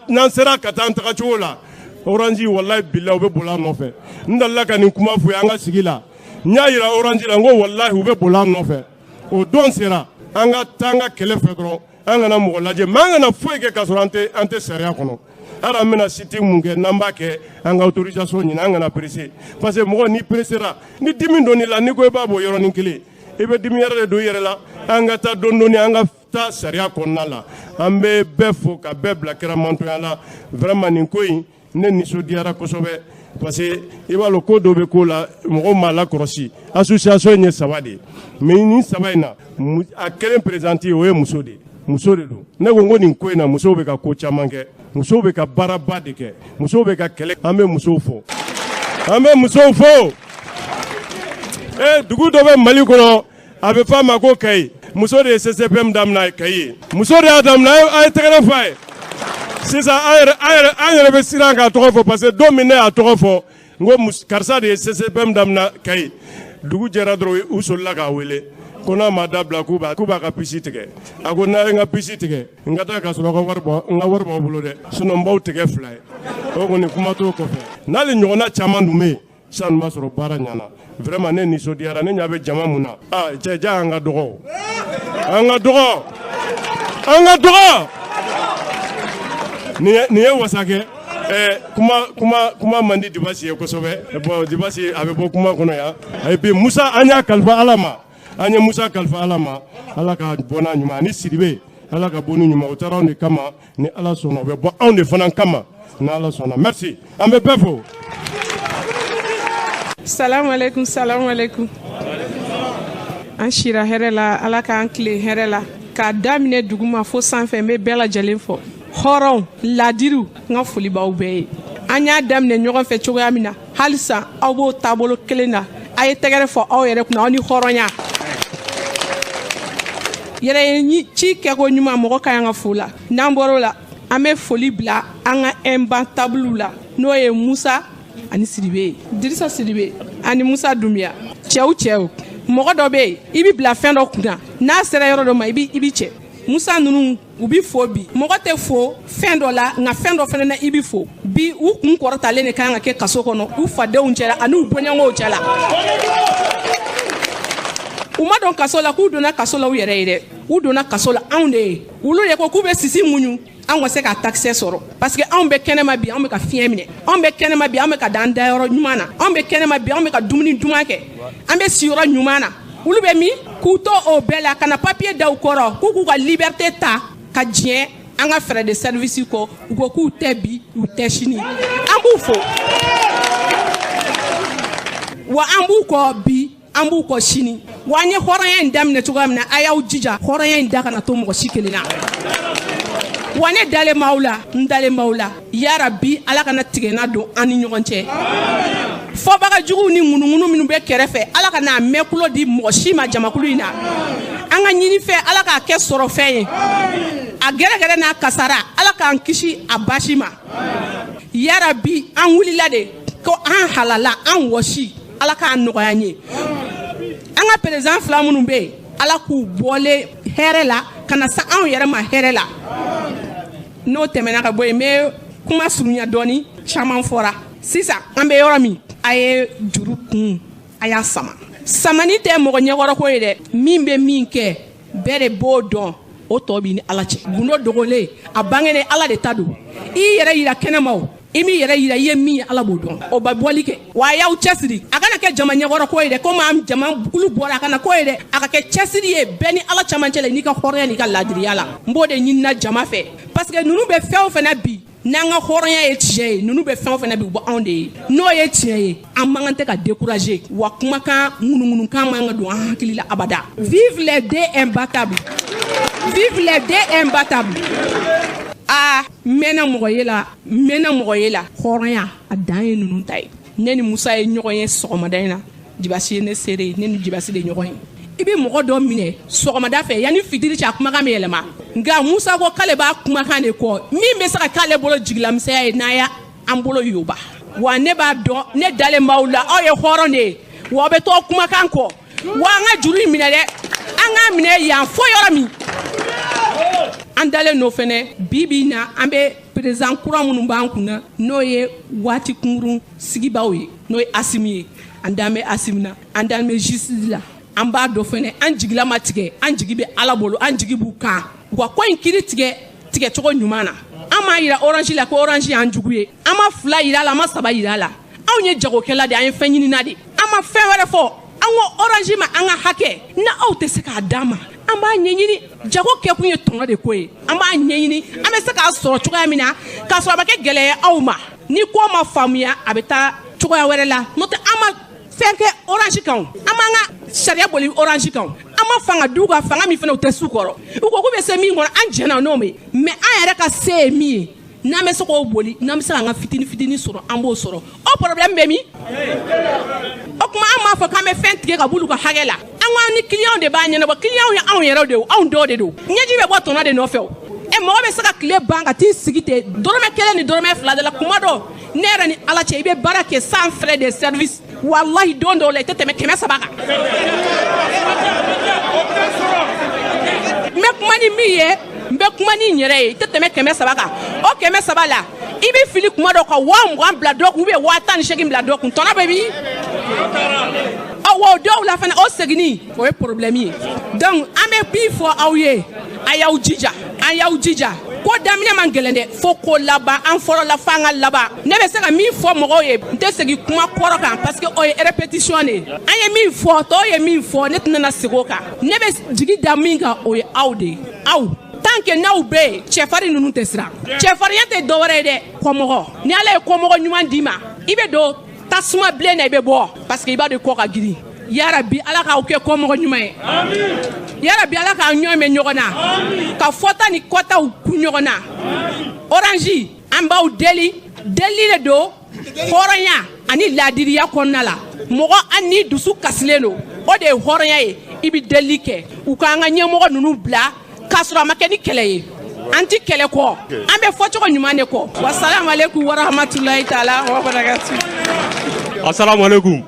n'an sera ka taa an taga cogo la orange wallahi billahi u bɛ boli an nɔfɛ n dalila ka nin kuma fɔ ye an ka sigi la n y'a yira orange la n ko wallahi u bɛ boli an nɔfɛ o don sera an ka taa an ka kɛlɛ fɛ dɔrɔn an kana mɔgɔ lajɛ mais an kana foyi kɛ k'a sɔrɔ an tɛ sariya kɔnɔ hali an bɛna site mun kɛ n'an b'a kɛ an ka autorisation ɲini an kana pressé parce que mɔgɔ n'i pressera ni dimi donn'i la n'i ko i b'a bɔ yɔrɔnin kelen i bɛ dimi yɛrɛ de don i yɛrɛ la an ka taa dɔɔni dɔɔni an ka taa sariya kɔnɔna la an bɛ bɛɛ fo ka bɛɛ bila kɛra mantoya la vraiment nin ko in ne nisɔndiyara kosɛbɛ parce que i b'a dɔn ko dɔ bɛ ko la mɔgɔw m'a lakɔlɔsi association in ye 3 de ye mais nin 3 in na a kelen présidente o ye muso de ye muso de don ne ko nin ko in na musow bɛ ka ko caman kɛ musow bɛ ka baaraba de kɛ musow bɛ ka kɛlɛ an bɛ musow fo an bɛ musow fo dugu dɔ bɛ Mali kɔnɔ a bɛ fɔ a ma ko Kayi muso de ye CCPM daminɛ Kayi ye muso de y'a daminɛ a ye tɛgɛrɛ f'a ye sisan an yɛrɛ bɛ siran k'a tɔgɔ fɔ parce que don min ne y'a tɔgɔ fɔ n ko karisa de ye CCPM daminɛ Kayi dugu jɛra dɔrɔn u solila k'a wele ko n'a ma dabila k'u b'a ka pisi tigɛ a ko n'a ye n ka pisi tigɛ n ka taa ka sɔrɔ n ka wari b'aw bolo dɛ sinon n b'aw tigɛ 2 ye o kɔni kuma t'o kɔfɛ n'ale ɲɔgɔnna caman dun bɛ yen sisan b'a sɔrɔ baara ɲana vraiment ne nisɔndiyara ne ɲɛ bɛ jama mun na cɛ ja an ka dɔgɔ an ka dɔgɔ an ka dɔgɔ nin ye wasakɛ kuma man di Dibasi ye kosɛbɛ bon Dibasi a bɛ bɔ kuma kɔnɔ yan et puis Musa an y'a kalifa Ala ma an ye Musa kalifa Ala ma Ala ka bɔ n'a ɲuman ni Sidibe Ala ka bɔ ni ɲuman o taara anw de kama ni Ala sɔnna o bɛ bɔ anw de fana kama ni Ala sɔnna merci an bɛ bɛɛ fo. Salamu alaikum, salamu alaikum. An sira hɛrɛ la, Ala k'an tile hɛrɛ la. K'a daminɛ duguma fo sanfɛ n bɛ bɛɛ lajɛlen fɔ. Hɔrɔnw, ladiriw, n ka foli b'aw bɛɛ ye. An y'a daminɛ ɲɔgɔn fɛ cogoya min na, halisa aw b'o taabolo kelen na. A ye tɛgɛrɛ fɔ aw yɛrɛ kunna, aw ni hɔrɔnya. Yɛrɛ ci kɛko ɲuman mɔgɔ ka kan ka fo la. N'an bɔr'o la, an bɛ foli bila an ka inbantables la n'o ye Musa ani Sidibe Dirisa Sidibe ani Musa Dumbuya cɛw mɔgɔ dɔ bɛ yen i bɛ bila fɛn dɔ kunna n'a sera yɔrɔ dɔ ma i bɛ cɛ Musa ninnu u bɛ fo bi mɔgɔ tɛ fo fɛn dɔ la nka fɛn dɔ fana na i bɛ fo bi u kun kɔrɔtalen de kan ka kɛ kaso kɔnɔ u fadenw cɛla ani u bɔɲɔgɔnw cɛla u ma dɔn kaso la k'u donna kaso la u yɛrɛ ye dɛ u donna kaso la anw de ye olu de ko k'u bɛ sisi muɲu an ka se ka taxe sɔrɔ parce que anw bɛ kɛnɛma bi anw bɛ ka fiɲɛ minɛ anw bɛ kɛnɛma bi anw bɛ ka dan dayɔrɔ ɲuman na anw bɛ kɛnɛma bi anw bɛ ka dumuni duman kɛ an bɛ siyɔrɔ ɲuman na olu bɛ min k'u to o bɛɛ la ka na papier da u kɔrɔ k'u k'u ka liberté ta ka diɲɛ an ka frais de service kɔ u ko k'u tɛ bi u tɛ sini an b'u fo wa an b'u kɔ bi an b'u kɔ sini wa an ye hɔrɔnya in daminɛ cogoya min na a y'aw jija hɔrɔnya in da kana to mɔgɔ si kelen na wa ne dalen b'aw la n dalen b'aw la yarabi Ala kana tigɛna don an ni ɲɔgɔn cɛ fɔbagajuguw ni ŋunuŋunu minnu bɛ kɛrɛfɛ Ala kana mɛn kulo di mɔgɔ si ma jamakulu in na an ka ɲini fɛ Ala k'a kɛ sɔrɔ fɛn ye a gɛrɛgɛrɛ n'a kasara Ala k'an kisi a basi ma yarabi an wulila de ko an halala an wɔsi Ala k'a nɔgɔya an ye an ka président 2 minnu bɛ yen Ala k'u bɔlen hɛrɛ la ka na sa anw yɛrɛ ma hɛrɛ la n'o tɛmɛna ka bɔ yen n bɛ kuma surunya dɔɔni caman fɔra sisan an bɛ yɔrɔ min a ye juru kun a y'a sama samani tɛ mɔgɔ ɲɛkɔrɔko ye dɛ min bɛ min kɛ bɛɛ de b'o dɔn o tɔ b'i ni Ala cɛ gundo dogolen a bangenen Ala de ta don i yɛrɛ yira kɛnɛma o i min yɛrɛ yira i ye min ye Ala b'o dɔn o ba bɔli kɛ wa a y'aw cɛsiri a kana kɛ jama ɲɛkɔrɔko ye dɛ komi an jama olu bɔra a kana k'o ye dɛ a ka kɛ cɛsiri ye bɛɛ ni Ala cɛmancɛ la n'i ka hɔrɔnya n'i ka ladiriya la n b'o de ɲinina jama fɛ parce que ninnu bɛ fɛn o fɛn bi n'an ka hɔrɔnya ye tiɲɛ ye ninnu bɛ fɛn o fɛn bi u bɔ anw de ye n'o ye tiɲɛ ye an man kan tɛ ka décourager wa kumakan ŋunuŋunukan man ka don an hakili la abada vive les deux imbattables vive les deux imbattables mɛnna mɔgɔ ye la hɔrɔnya a dan ye ninnu ta ye ne ni Musa ye ɲɔgɔn ye sɔgɔmada in na Dibasi ye ne seere ne ni Dibasi de ɲɔgɔn ye i bɛ mɔgɔ dɔ minɛ sɔgɔmada fɛ yanni fitiri cɛ a kumakan bɛ yɛlɛma nka Musa ko k'ale b'a kumakan de kɔ min bɛ se ka k'ale bolo jigilamisɛnya ye n'a y'a an bolo yoba wa ne b'a dɔn ne dalen b'aw la aw ye hɔrɔn de ye wa aw bɛ to kumakan kɔ wa an ka juru in minɛ dɛ an k'a minɛ yan fo yɔrɔ min an dalen n'o fɛnɛ bi na an bɛ président kura minnu b'an kunna n'o ye waati kunkurun sigibaaw ye n'o ye Asimi ye an dalen bɛ Asimi na an dalen bɛ justice la an b'a dɔn fɛnɛ an jigila ma tigɛ an jigi bɛ Ala bolo an jigi b'u kan wa ko in kiri tigɛ cogo ɲuman na an m'a yira orange la ko orange y'an jugu ye an ma 2 yira a la an ma 3 yira a la anw ye jagokɛla de an ye fɛn ɲinina de an ma fɛn wɛrɛ fɔ anw orange ma an ka hakɛ na aw tɛ se k'a d'a ma an b'a ɲɛɲini jago kɛ kun ye tɔnɔ de ko ye an b'a ɲɛɲini an bɛ se k'a sɔrɔ cogoya min na k'a sɔrɔ a ma kɛ gɛlɛya ye aw ma ni ko ma faamuya a bɛ taa cogoya wɛrɛ la n'o tɛ an ma fɛn kɛ orange kan an b'an ka sariya boli orange kan an ma fanga du ka fanga min fana u tɛ su kɔrɔ u ko k'u bɛ se min kɔrɔ an jɛnna n'o ye mais an yɛrɛ ka se ye min ye n'an bɛ se k'o boli n'an bɛ se k'an ka fitini sɔrɔ an b'o sɔrɔ o problème bɛ min o kuma an m'a fɔ k'an bɛ fɛn tigɛ ka b'olu ka hakɛ la an ko ni client de b'a ɲɛnabɔ client ye anw yɛrɛ de ye anw dɔw de don ɲɛji bɛ bɔ tɔnɔ de nɔfɛ o mɔgɔ bɛ se ka tile ban ka t'i sigi ten dɔrɔmɛ kelen ni dɔrɔmɛ fila de la kuma dɔ ne yɛrɛ ni ala cɛ i bɛ baara kɛ sans frais de service walahi don dɔw la i tɛ tɛmɛ 100 kan n bɛ kuma ni min ye n bɛ kuma ni n yɛrɛ ye i tɛ tɛmɛ 100 kan o 100 la i bɛ fili kuma dɔ ka 20 bila dɔ kun ou bien 18 bila dɔ kun tɔnɔ bɛ min wa o dɔw la fana o seginni o ye problème ye donc an bɛ bi fɔ aw ye a y'aw jija ko daminɛ man gɛlɛn dɛ fo ko laban an fɔlɔ la f'an ka laban ne bɛ se ka min fɔ mɔgɔw ye n tɛ segin kuma kɔrɔ kan parce que o ye répétition de ye an ye min fɔ tɔw ye min fɔ ne tɛna segin o kan ne bɛ jigi da min kan o ye aw de ye aw tant que n'aw bɛ yen cɛfarin ninnu tɛ siran cɛfarinya tɛ dɔwɛrɛ ye dɛ kɔmɔgɔ ni ala ye kɔmɔgɔ ɲuman d'i ma i bɛ don tasuma bilen na i bɛ bɔ parce que i b'a dɔn kɔ ka girin yarabi ala k'aw kɛ kɔmɔgɔ ɲuman ye yarabi ala k'aw ɲɔgɔn mɛn ɲɔgɔn na ka fɔta ni kɔtaw kun ɲɔgɔn na orange an b'aw deli de don hɔrɔnya ani laadiriya kɔnɔna la mɔgɔ an ni dusu kasilen don o de ye hɔrɔnya ye i bɛ deli kɛ u k'an ka ɲɛmɔgɔ ninnu bila k'a sɔrɔ a ma kɛ ni kɛlɛ ye an ti kɛlɛ kɔ an bɛ fɔcogo ɲuman de kɔ wasalamu aleykum warahmatulahi taala wa barakatu assalamu aleykum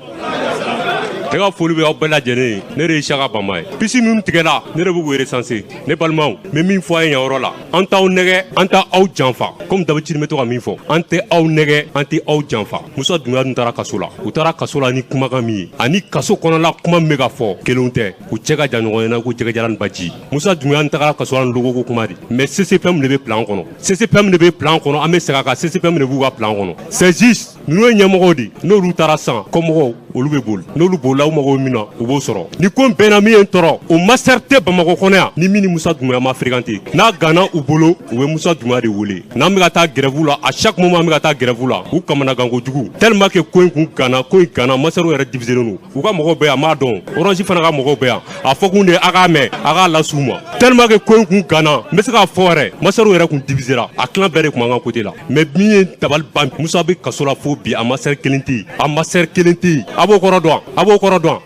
ne ka foli bɛ aw bɛɛ lajɛlen ye ne de ye Saka Bama ye pisi min tigɛla ne de bɛ k'o recenser ne balimaw n bɛ min fɔ a ye yan yɔrɔ la an t'aw nɛgɛ an t'a aw janfa comme d'habitude n bɛ to ka min fɔ an tɛ aw nɛgɛ an tɛ aw janfa Musa Dunbiya dun taara kaso la u taara kaso la ni kumakan min ye ani kaso kɔnɔla kuma min bɛ ka fɔ kelenw tɛ u cɛ ka jan ɲɔgɔn ye na ko jɛgɛjara ni baji Musa Dunbiya n tagara kaso la ni logo ko kuma de mais CCPM de bɛ plan kɔnɔ CCPM de bɛ plan kɔnɔ an bɛ segin a kan CCPM de b'u ka plan kɔnɔ c'est juste ninnu ye ɲɛmɔgɔw de n'olu taara san kɔmɔgɔw olu bɛ boli n'olu bolila u mago min na u b'o sɔrɔ ni ko bɛnna min ye n tɔɔrɔ o master tɛ Bamakɔ kɔnɔ yan ni min ni Musa Dunbiya ma fréquenté n'a ganna u bolo u bɛ Musa Dunbiya de wele n'an bɛ ka taa grève la à chaque moment an bɛ ka taa grève la u kamanagan kojugu tellement que ko in kun ganna masteru yɛrɛ divisé len u ka mɔgɔw bɛ yan m'a dɔn orange fana ka mɔgɔw bɛ yan a fɔ kun de a k'a mɛn a k'a las'u ma tellement que ko in kun ganna n bɛ se k'a fɔ yɛrɛ masteru yɛrɛ kun divisé la a clan bɛɛ de kun b'an ka côté la mais min ye dabali ban Musa bɛ kaso la fo bi a master kelen tɛ yen a master kelen tɛ yen a b'o kɔrɔ dɔn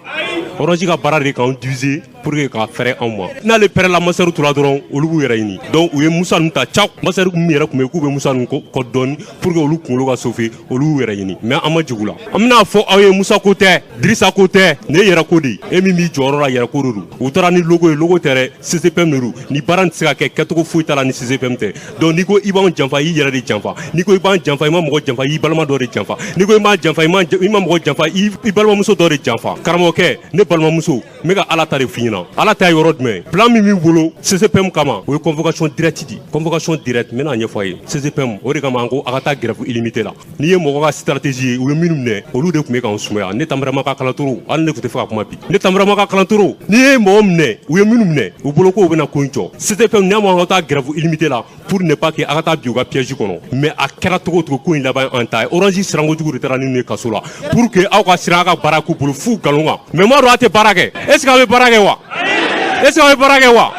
orange ka baara de k'anw diviser pour que k'a fɛrɛ anw ma n'ale pɛrɛla masteru tora dɔrɔn olu b'u yɛrɛ ɲini donc u ye Musa ninnu ta caw masteru min yɛrɛ tun bɛ k'u bɛ Musa ninnu kɔ dɔɔni pour que olu kunkolo ka sauver olu y'u yɛrɛ ɲini mais an ma jigin u la an bɛna fɔ aw ye Musa ko tɛ Dirisa ko tɛ nin ye yɛrɛ ko de ye e min b'i jɔyɔrɔ la yɛrɛ ko de don u taara ni logo ye logo tɛ dɛ CCPM de don ni baara nin tɛ se ka kɛ kɛcogo foyi t'a la ni CCPM tɛ donc n'i ko i b'anw janfa i y'i yɛrɛ de janfa n'i ko i b'an janfa i ma mɔgɔ janfa i y'i balima dɔ de janfa n'i ko i m'a janfa i ma mɔgɔ janfa i balimamuso dɔ de janfa karamɔgɔkɛ ne balimamuso n bɛ ka ala ta de f'i ɲɛna ala ta ye yɔrɔ jumɛn plan min b'i bolo CCPM kama o ye convocation directe di convocation directe n bɛna ɲɛfɔ a ye CCPM o de kama an ko a ka taa grève illimité la n'i ye mɔgɔ ka stratégie ye u ye minnu minɛ olu de tun bɛ k'an sumaya ne Tanbarama ka kalantoro hali ne tun tɛ fɛ ka kuma bi ne Tanbarama ka kalantoro n'i ye mɔgɔ minɛ u ye minnu minɛ u bolo ko u bɛna ko in jɔ CCPM n'a ma an ka taa grève illimité la pour ne pas que a ka taa bi u ka piège kɔnɔ mais a kɛra cogo o cogo ko in laban an ta ye orange sirankojugu de taara ni ne kaso la pour que aw ka siran a ka baara k'u bolo f'u nkalon kan mais m'a dɔn a tɛ baara kɛ est ce que a bɛ baara kɛ wa est ce que a bɛ baara kɛ wa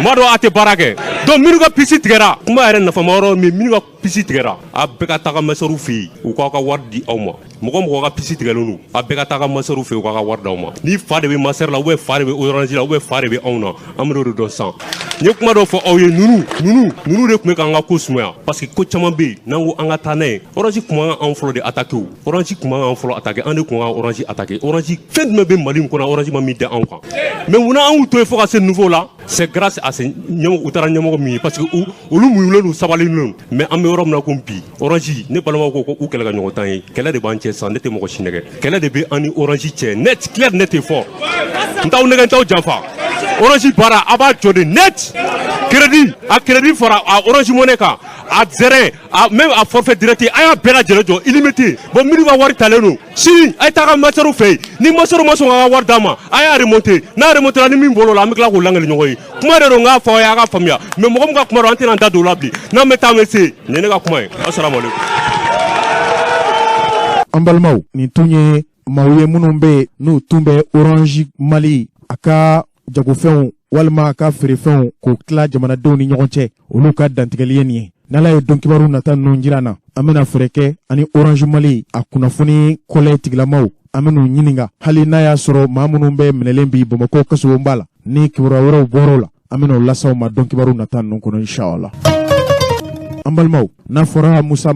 m'a dɔn a tɛ baara kɛ donc minnu ka pisi tigɛra kuma yɛrɛ nafama yɔrɔ min minnu ka pisi tigɛra a bɛɛ ka taga masteru fɛ yen u k'aw ka wari di aw ma mɔgɔ ka pisi tigɛlen don a bɛɛ ka taga masteru fɛ yen u k'aw ka wari d'aw ma ni fa de bɛ master la ou bien fa de bɛ orange la ou bien fa de bɛ anw na an bɛ o de dɔn sisan n ye kuma dɔ fɔ aw ye ninnu de tun bɛ k'an ka ko sumaya parce que ko caman bɛ yen n'an ko an ka taa n'a ye orange tun man kan anw fɔlɔ de attaquer o orange tun man kan anw fɔlɔ attaquer an de tun kan orange attaquer orange fɛn jumɛn bɛ Mali in kɔnɔ orange ma min da anw kan mais munna an y'u to yen fo ka se niveau la c'est grâce à ces ɲɛmɔgɔ u taara ɲɛmɔgɔ min ye parce que olu muɲulen don sabalilen don mais an bɛ yɔrɔ min na ko bi orange ne balimaw ko u kɛlɛ ka ɲɔgɔn tan ye kɛlɛ de b'an cɛ sisan ne tɛ mɔgɔ si nɛgɛ kɛlɛ de bɛ an ni orange cɛ net clair net et fort n t'aw nɛgɛ n t'aw janfa orange baara a b'a jɔ de net crédit a crédit fara a orange money kan à zéro, même à forfait direct, à bella gelojo, illimité. Bon, minu va voir taleno. Si, à ta massaro fait, ni massaro mason à voir dama, à remonter, n'a remonté la nuit bolo, la mecla ou langue noy. Kuma de ronga, foya, famia, mais mon gars, comment rentrer dans ta dolabli. Non, mais ta messé, n'est-ce pas. Assalamu alaikum. Ambalmau, ni tunye, mauye munumbe, nu tumbe Orange Mali, aka jagofeon, walma aka ferefeon, ko kla jamana doni nyonche, oluka dantigalieni. Nala ye donkibaru nata nonjirana, amena fereke, ani Orange Mali, akunafuni kole tiglamau, amenu nyininga, hali naya soro mamunumbe menelembi bomako kasu mbala, ni kibura wera borola, ameno lasa ma donkibaru nata nonkono inshallah. Ambalmau, na fora Musa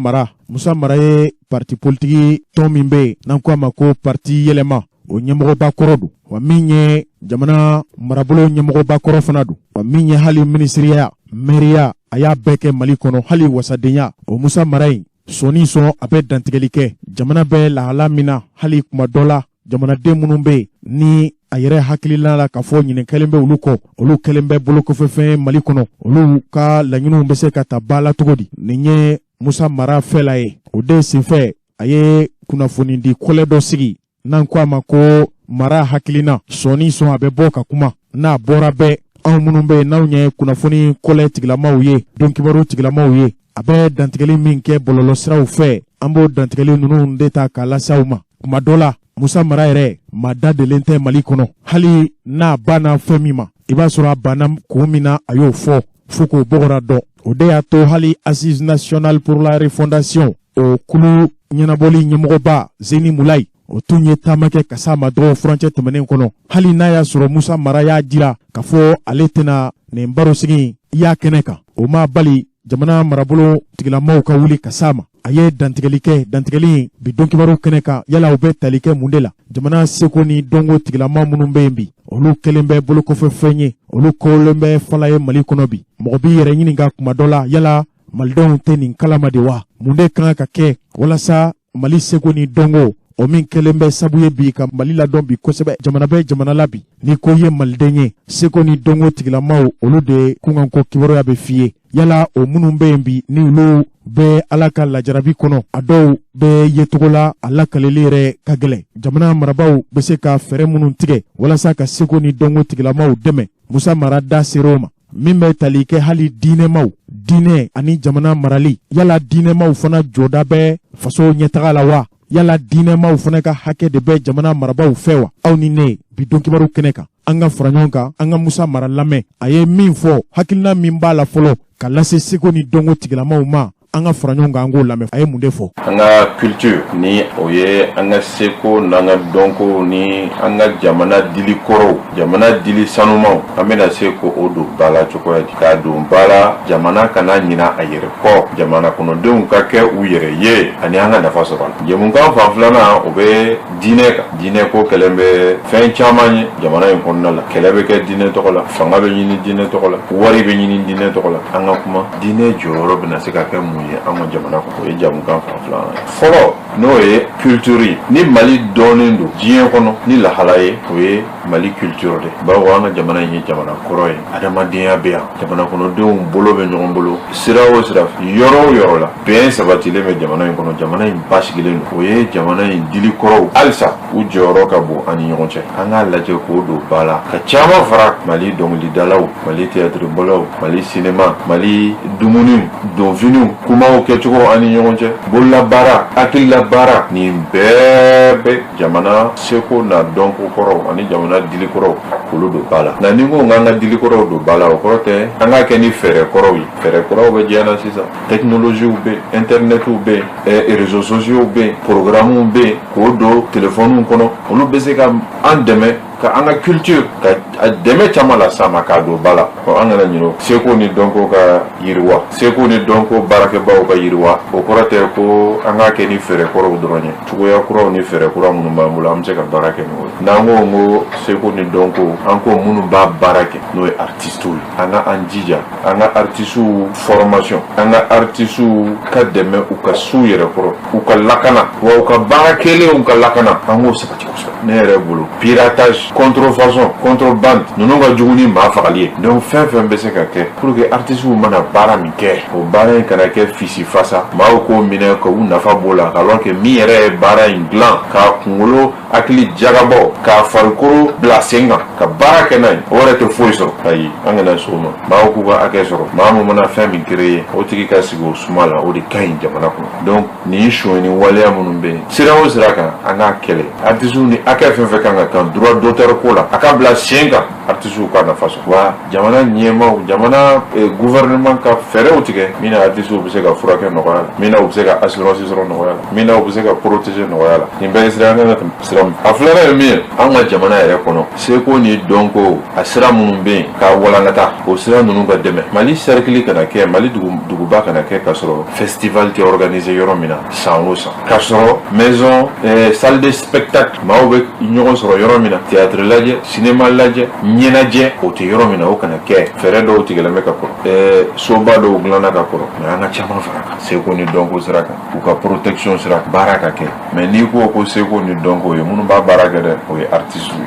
Mara ye parti politique tomimbe, na kwa mako parti yelema, o nyemogo bakorodu, wa minye jamana marabolo nyemogo bakoro fanadu, wa minye hali ministeriya, meria, aya beke malikono hali wasadenya, o Musa Marayi, soni son abe dantigelike, jamana be lahala mina, hali kumadola, jamana demunumbe, ni ayere hakilila la kafo nyine kelembe uluko olu kelembe boloko fefe malikono olu ka lanyinu mbese kata bala tugodi ninye Musa Mara fela ye ode sife aye kunafoni di kole do sigi nan kwa mako Mara hakilina soni son abe boka kuma na bora be an munumbe na unye kunafoni kole tiglama uye donkibaru tiglama uye abe dantigeli minke bololo sira ufe ambo dantigeli nunu ndeta kala sauma kuma dola Musa Mara yɛrɛ ma da delen tɛ Mali kɔnɔ hali n'a banna fɛn min ma i b'a sɔrɔ a banna kun min na a y'o fɔ fo k'o bɔgɔra dɔn o de y'a to hali assise nationale pour la refondation o kulu ɲɛnabɔli ɲɛmɔgɔba Zeni Mulayi o tun ye taama kɛ ka s'a ma dɔgɔ furancɛ tɛmɛnen kɔnɔ hali n'a y'a sɔrɔ Musa Mara y'a jira k'a fɔ ale tɛna nin barosigi y'a kɛnɛ kan o ma bali jamana marabolo tigilamaw ka wuli ka s'a ma a ye dantigɛli bi donkibaru kɛnɛ kan yala u bɛ tali kɛ mun de la jamana seko ni dongo tigilama minnu bɛ yen bi olu kelen bɛ bolokɔfɛ fɛn ye olu kɔlen bɛ fala ye Mali kɔnɔ bi mɔgɔ b'i yɛrɛ ɲininka kuma dɔ la yala malidenw tɛ nin kalama de wa mun de kan ka kɛ walasa Mali seko ni dongo o min kelen bɛ sabu ye bi ka Mali ladɔn bi kosɛbɛ jamana bɛ jamana la bi ni ko ye maliden ye seko ni dongo tigilamaw olu de kunkanko kibaruya bɛ f'i ye yala o minnu bɛ yen bi ni olu bɛ ala ka lajarabi kɔnɔ a dɔw bɛ yecogo la a lakaleli yɛrɛ ka gɛlɛn jamana marabaw bɛ se ka fɛɛrɛ minnu tigɛ walasa ka seko ni dongo tigilamaw dɛmɛ Musa Mara da ser'o ma min bɛ tali kɛ hali diinɛmaw diinɛ ani jamana marali yala diinɛmaw fana jɔda bɛ faso ɲɛtaga la wa yala diinɛmaw fana ka hakɛ de bɛ jamana marabaw fɛ wa aw ni ne bi donkibaru kɛnɛ kan an ka fara ɲɔgɔn kan an ka Musa Mara lamɛn a ye min fɔ hakilina min b'a la fɔlɔ ka lase seko ni dongo tigilamaw ma an ka fara ɲɔgɔn kan an k'o lamɛn a ye mun de fɔ an ka culture ni o ye an ka seko n'an ka dɔnko ni an ka jamana dili kɔrɔw jamana dili sanumaw an bɛna se ko o don ba la cogoya di k'a don ba la jamana kana ɲina a yɛrɛ kɔ jamana kɔnɔdenw ka kɛ u yɛrɛ ye ani an ka nafa sɔrɔ a la jɛmukan fan filanan o bɛ diinɛ kan diinɛ ko kɛlɛ bɛ fɛn caman ye jamana in kɔnɔna la kɛlɛ bɛ kɛ diinɛ tɔgɔ la fanga bɛ ɲini diinɛ tɔgɔ la wari bɛ ɲini diinɛ tɔgɔ la an ka kuma diinɛ jɔyɔrɔ bɛna se ka kɛ mun ye an ka jamana kɔnɔ o ye jamukan fan filanan ye fɔlɔ n'o ye culture ye ni Mali dɔɔnin don diɲɛ kɔnɔ ni lahala ye o ye Mali culture de bawo an ka jamana in ye jamana kɔrɔ ye adamadenya bɛ yan jamana kɔnɔdenw bolo bɛ ɲɔgɔn bolo sira o sira yɔrɔ o yɔrɔ la bɛn sabatilen bɛ jamana in kɔnɔ jamana in basigilen don o ye jamana in dili kɔrɔw halisa u jɔyɔrɔ ka bon ani ɲɔgɔn cɛ an k'a lajɛ k'o don ba la ka caman fara Mali dɔnkilidalaw Mali théâtre-bɔlaw Mali cinéma Mali dumuni donfiniw kumaw kɛcogo ani ɲɔgɔn cɛ bololabaara hakililabaara nin bɛɛ bɛ jamana seko n'a dɔnko kɔrɔw ani jamana dili kɔrɔw k'olu don ba la nka ni ko k'an ka dili kɔrɔw don ba la o kɔrɔ tɛ an k'a kɛ ni fɛɛrɛ kɔrɔw ye fɛɛrɛ kɔrɔw bɛ diɲɛ na sisan technologies bɛ yen internetiw bɛ yen réseaux sociaux bɛ yen programmes bɛ yen k'o don téléphoniw kɔnɔ olu bɛ se ka an dɛmɛ ka an ka culture ka a dɛmɛ caman la s'a ma k'a don ba la an kana ɲinɛ seko ni dɔnko ka yiriwa seko ni dɔnko baarakɛbaaw ka yiriwa o kɔrɔ tɛ ko an k'a kɛ ni fɛɛrɛ kɔrɔw dɔrɔn ye cogoya kuraw ni fɛɛrɛ kura minnu b'an bolo an bɛ se ka baara kɛ n'o ye n'an ko ko seko ni dɔnko an ko minnu b'a baara kɛ n'o ye artistes ye an ka an jija an ka artistes formation an ka artistes ka dɛmɛ u ka s'u yɛrɛ kɔrɔ u ka lakana wa u ka baara kɛlenw ka lakana an k'o sabati kosɛbɛ ne yɛrɛ bolo piratage contrefaçon, contrebande, ninnu ka jugu ni maa fagali ye. Donc fɛn fɛn bɛ se ka kɛ pour que artistes mana baara min kɛ, o baara in kana kɛ fisi fasa, maaw k'o minɛ ka u nafa b'o la, alors que min yɛrɛ ye baara in dilan k'a kunkolo hakili jagabɔ, k'a farikolo bila sen kan, ka baara kɛ n'a ye, o yɛrɛ tɛ foyi sɔrɔ. Ayi, an kana s'o ma. Maaw k'u ka hakɛ sɔrɔ. Maa min mana fɛn min créer, o tigi ka sigi o suma la, o de ka ɲi jamana kɔnɔ. Donc nin suɲɛ ni waleya minnu bɛ yen, sira o sira kan an k'a kɛlɛ. Artistes ni hakɛ fɛn fɛn kan ka kan droit d'auteur ko la, a ka bila sen kan, artistes ka nafa sɔrɔ. Wa jamana ɲɛmaaw, jamana gouvernement ka fɛɛrɛw tigɛ min na artistes bɛ se ka furakɛ nɔgɔya la, min na u bɛ se ka assurance sɔrɔ nɔgɔya la, min na u bɛ se ka protéger nɔgɔya la. Nin bɛɛ ye sira an kan ka tɛmɛ sira min. A filanan ye min ye, an ka jamana yɛrɛ kɔnɔ, seko ni dɔnko a sira minnu bɛ yen k'a walankata, o sira ninnu ka dɛmɛ. Mali cercle kana kɛ, Mali duguba kana kɛ ka sɔrɔ festival tɛ organisé yɔrɔ min na san o san, ka sɔrɔ maison salle de spectacle maaw bɛ ɲɔgɔn sɔrɔ yɔrɔ min na, théâtre lajɛ, cinéma lajɛ, ɲɛnajɛ, o tɛ yɔrɔ min na, o kana kɛ. Fɛɛrɛ dɔw tigɛlen bɛ ka kɔrɔ, soba dɔw dilanna ka kɔrɔ, mais an ka caman fara kan, seko ni dɔnko sira kan, u ka protection sira kan, baara ka kɛ. Mais n'i ko seko ni dɔnko ye minnu b'a baara kɛ dɛ, o ye artiste ye.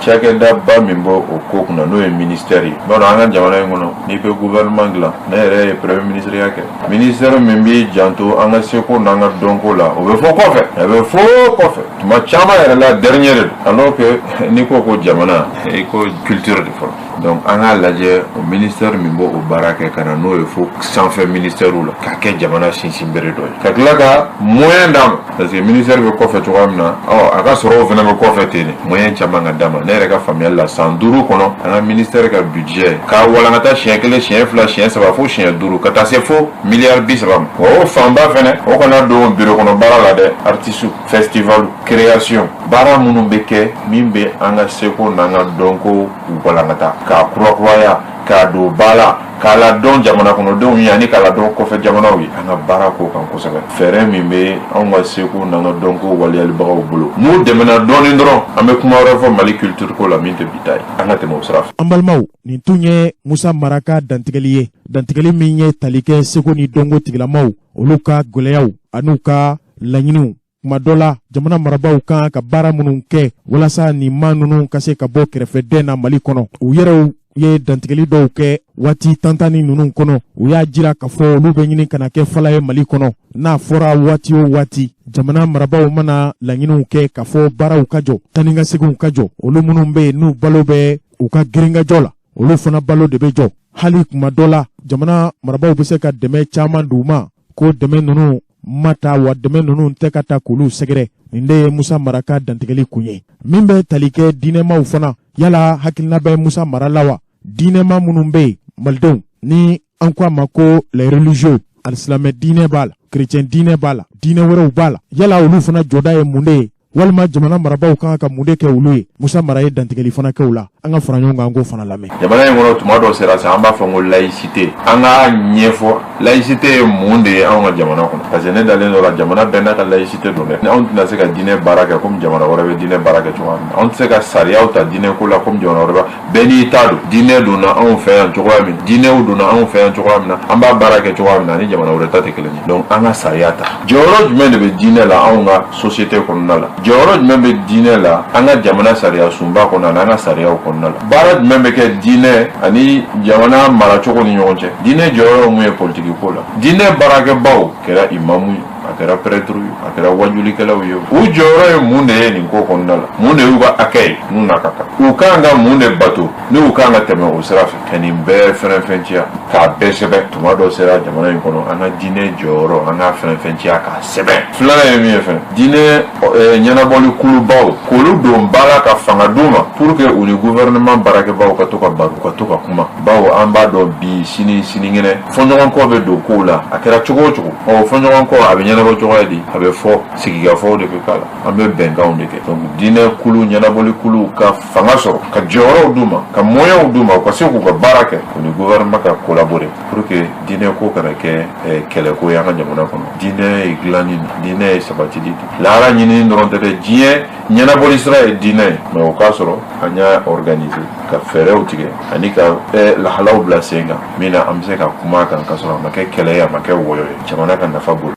Cakɛda ba min bɔ o ko kunna n'o ye ministère ye. B'a dɔn an ka jamana in kɔnɔ, n'i bɛ gouvernement dilan, ne yɛrɛ ye premier ministre ya kɛ. Ministère min b'i janto an ka seko n'an ka dɔnko la, o bɛ fɔ kɔfɛ, a bɛ fɔ kɔfɛ. Tuma caman yɛrɛ la dernier de don, alors que n'i ko jamana, i ko culture de fɔlɔ. Donc an k'a lajɛ o ministère min bɔ o baara kɛ ka na n'o ye fo sanfɛ ministère la, k'a kɛ jamana sinsinbere dɔ ye. Ka tila ka moyen d'a ma, parce que ministère bɛ kɔfɛ cogoya min na, a ka sɔrɔ o fana bɛ kɔfɛ ten de. Moyen caman ka d'a ma. Ne yɛrɛ ka faamuyali la san 5 kɔnɔ, an ka ministère ka budget k'a walankata siɲɛ 1, siɲɛ 2, siɲɛ 3 fo siɲɛ 5 ka taa se fo miliyari 30 ma. O fanba fɛnɛ, o kana don bureau kɔnɔ baara la dɛ. Artiste, festival, création, baara minnu bɛ kɛ min bɛ an ka seko n'an ka dɔnko walankata, k'a kurakuraya, k'a don ba la, k'a la dɔn jamana kɔnɔdenw ye ani k'a la dɔn kɔfɛ jamanaw ye. An ka baara k'o kan kosɛbɛ. Fɛɛrɛ min bɛ anw ka seko n'an ka dɔnko waleyalibagaw bolo, n'u dɛmɛna dɔɔnin dɔrɔn, an bɛ kuma wɛrɛ fɔ Mali culture ko la min tɛ bi ta ye. An ka tɛmɛ o sira fɛ. An balimaw, nin tun ye Musa Mara ka dantigɛli ye. Dantigɛli min ye tali kɛ seko ni dɔnko tigilamaw, olu ka gɛlɛyaw an'u ka laɲiniw. Kuma dɔ la, jamana marabaaw kan ka baara minnu kɛ walasa nin maa ninnu ka se ka bɔ kɛrɛfɛdɛn na Mali kɔnɔ. U yɛrɛw ye dantigɛli dɔw kɛ waati tantanni ninnu kɔnɔ. U y'a jira k'a fɔ olu bɛ ɲini kana kɛ fala ye Mali kɔnɔ. N'a fɔra waati o waati, jamana marabaaw mana laɲiniw kɛ k'a fɔ baaraw ka jɔ, tani ka seginw ka jɔ. Olu minnu bɛ yen n'u balo bɛ u ka girinkajɔ la, olu fana balo de bɛ jɔ. Hali kuma dɔ la, jamana marabaaw bɛ se ka dɛmɛ caman d'u ma, ko dɛmɛ ninnu mata wa dɛmɛ ninnu tɛ ka taa k'olu sɛgɛrɛ. Nin de ye Musa Mara ka dantigɛli kun ye. Min bɛ tali kɛ diinɛmaw fana, yala hakilina bɛ Musa Mara la wa? Diinɛma minnu bɛ yen, malidenw, ni an ko a ma ko les religieux, alisilamɛ diinɛ b'a la, chrétien diinɛ b'a la, diinɛ wɛrɛw b'a la. Yala olu fana jɔda ye mun de ye? Walima jamana marabaaw kan ka mun de kɛ olu ye? Musa Mara ye dantigɛli fana kɛ u la. An ka fara ɲɔgɔn kan an k'o fana lamɛn. Jamana in kɔnɔ tuma dɔ sera sa, an b'a fɔ ko laïcité. An ka ɲɛfɔ laïcité ye mun de ye anw ka jamana kɔnɔ. Parce que ne dalen dɔ la, jamana bɛɛ n'a ka laïcité don dɛ. Anw tɛna se ka diinɛ baara kɛ comme jamana wɛrɛ bɛ diinɛ baara kɛ cogoya min na. Anw tɛ se ka sariyaw ta diinɛ ko la comme jamana wɛrɛ b'a. Bɛɛ n'i ta don. Diinɛ donna anw fɛ yan cogoya min, diinɛw donna anw fɛ yan cogoya min na, an b'a baara kɛ cogoya min na ni jamana wɛrɛ ta tɛ kelen ye. Donc an ka sariya ta. Jɔyɔrɔ jumɛn de bɛ diinɛ la anw ka société kɔnɔna la? Jɔyɔrɔ jumɛn bɛ diinɛ la an ka jamana sariya sunba kɔnɔna na, an ka sariyaw kɔnɔna la? Baara jumɛn bɛ kɛ diinɛ ani jamana maracogo ni ɲɔgɔn cɛ? Diinɛ jɔyɔrɔ mun ye politique ko la. Diinɛ baarakɛbaw kɛra imamu ye, a kɛra prêtre ye, a kɛra wajulikɛlaw ye. U jɔyɔrɔ ye mun de ye nin ko kɔnɔna la? Mun de y'u ka hakɛ ye n'u n'a ka kan? U kan ka mun de bato n'u kan ka tɛmɛ o sira fɛ? Ka nin bɛɛ fɛnfɛnciya k'a bɛɛ sɛbɛn. Tuma dɔ sera jamana in kɔnɔ, an ka diinɛ jɔyɔrɔ an ka fɛnfɛnciya k'a sɛbɛn. Filanan ye min ye fɛnɛ, diinɛ ɲɛnabɔli kulubaw k'olu don baara ka fanga d'u ma pour que u ni gouvernement baarakɛbaw ka to ka baro, ka to ka kuma. Bawo an b'a dɔn bi sinikɛnɛ fɔɲɔgɔnkɔ bɛ don kow la, a kɛra cogo o cogo. Fɔɲɔgɔnkɔ a bɛ ɲɛnabɔ cogoya di? A bɛ fɔ sigikafɔw de bɛ k'a la, an bɛ bɛnkanw de kɛ. Donc diinɛ kulu ɲɛnabɔli kulu ka fanga sɔrɔ, ka jɔyɔrɔw d'u ma, ka moyens d'u ma, u ka se k'u ka baara kɛ, u ni gouvernement ka collaborer pour que diinɛ ko kana kɛ kɛlɛko ye an ka jamana kɔnɔ. Diinɛ ye dilanni, diinɛ ye sabatili de. Lahara ɲinini dɔrɔn tɛ dɛ, diɲɛ ɲɛnabɔli sira ye diinɛ ye, mais o k'a sɔrɔ an y'a organiser ka fɛɛrɛw tigɛ ani ka lahalaw bila sen kan min na an bɛ se ka kuma kan ka sɔrɔ a ma kɛ kɛlɛ ye, a ma kɛ wɔyɔ ye, jamana ka nafa bolo.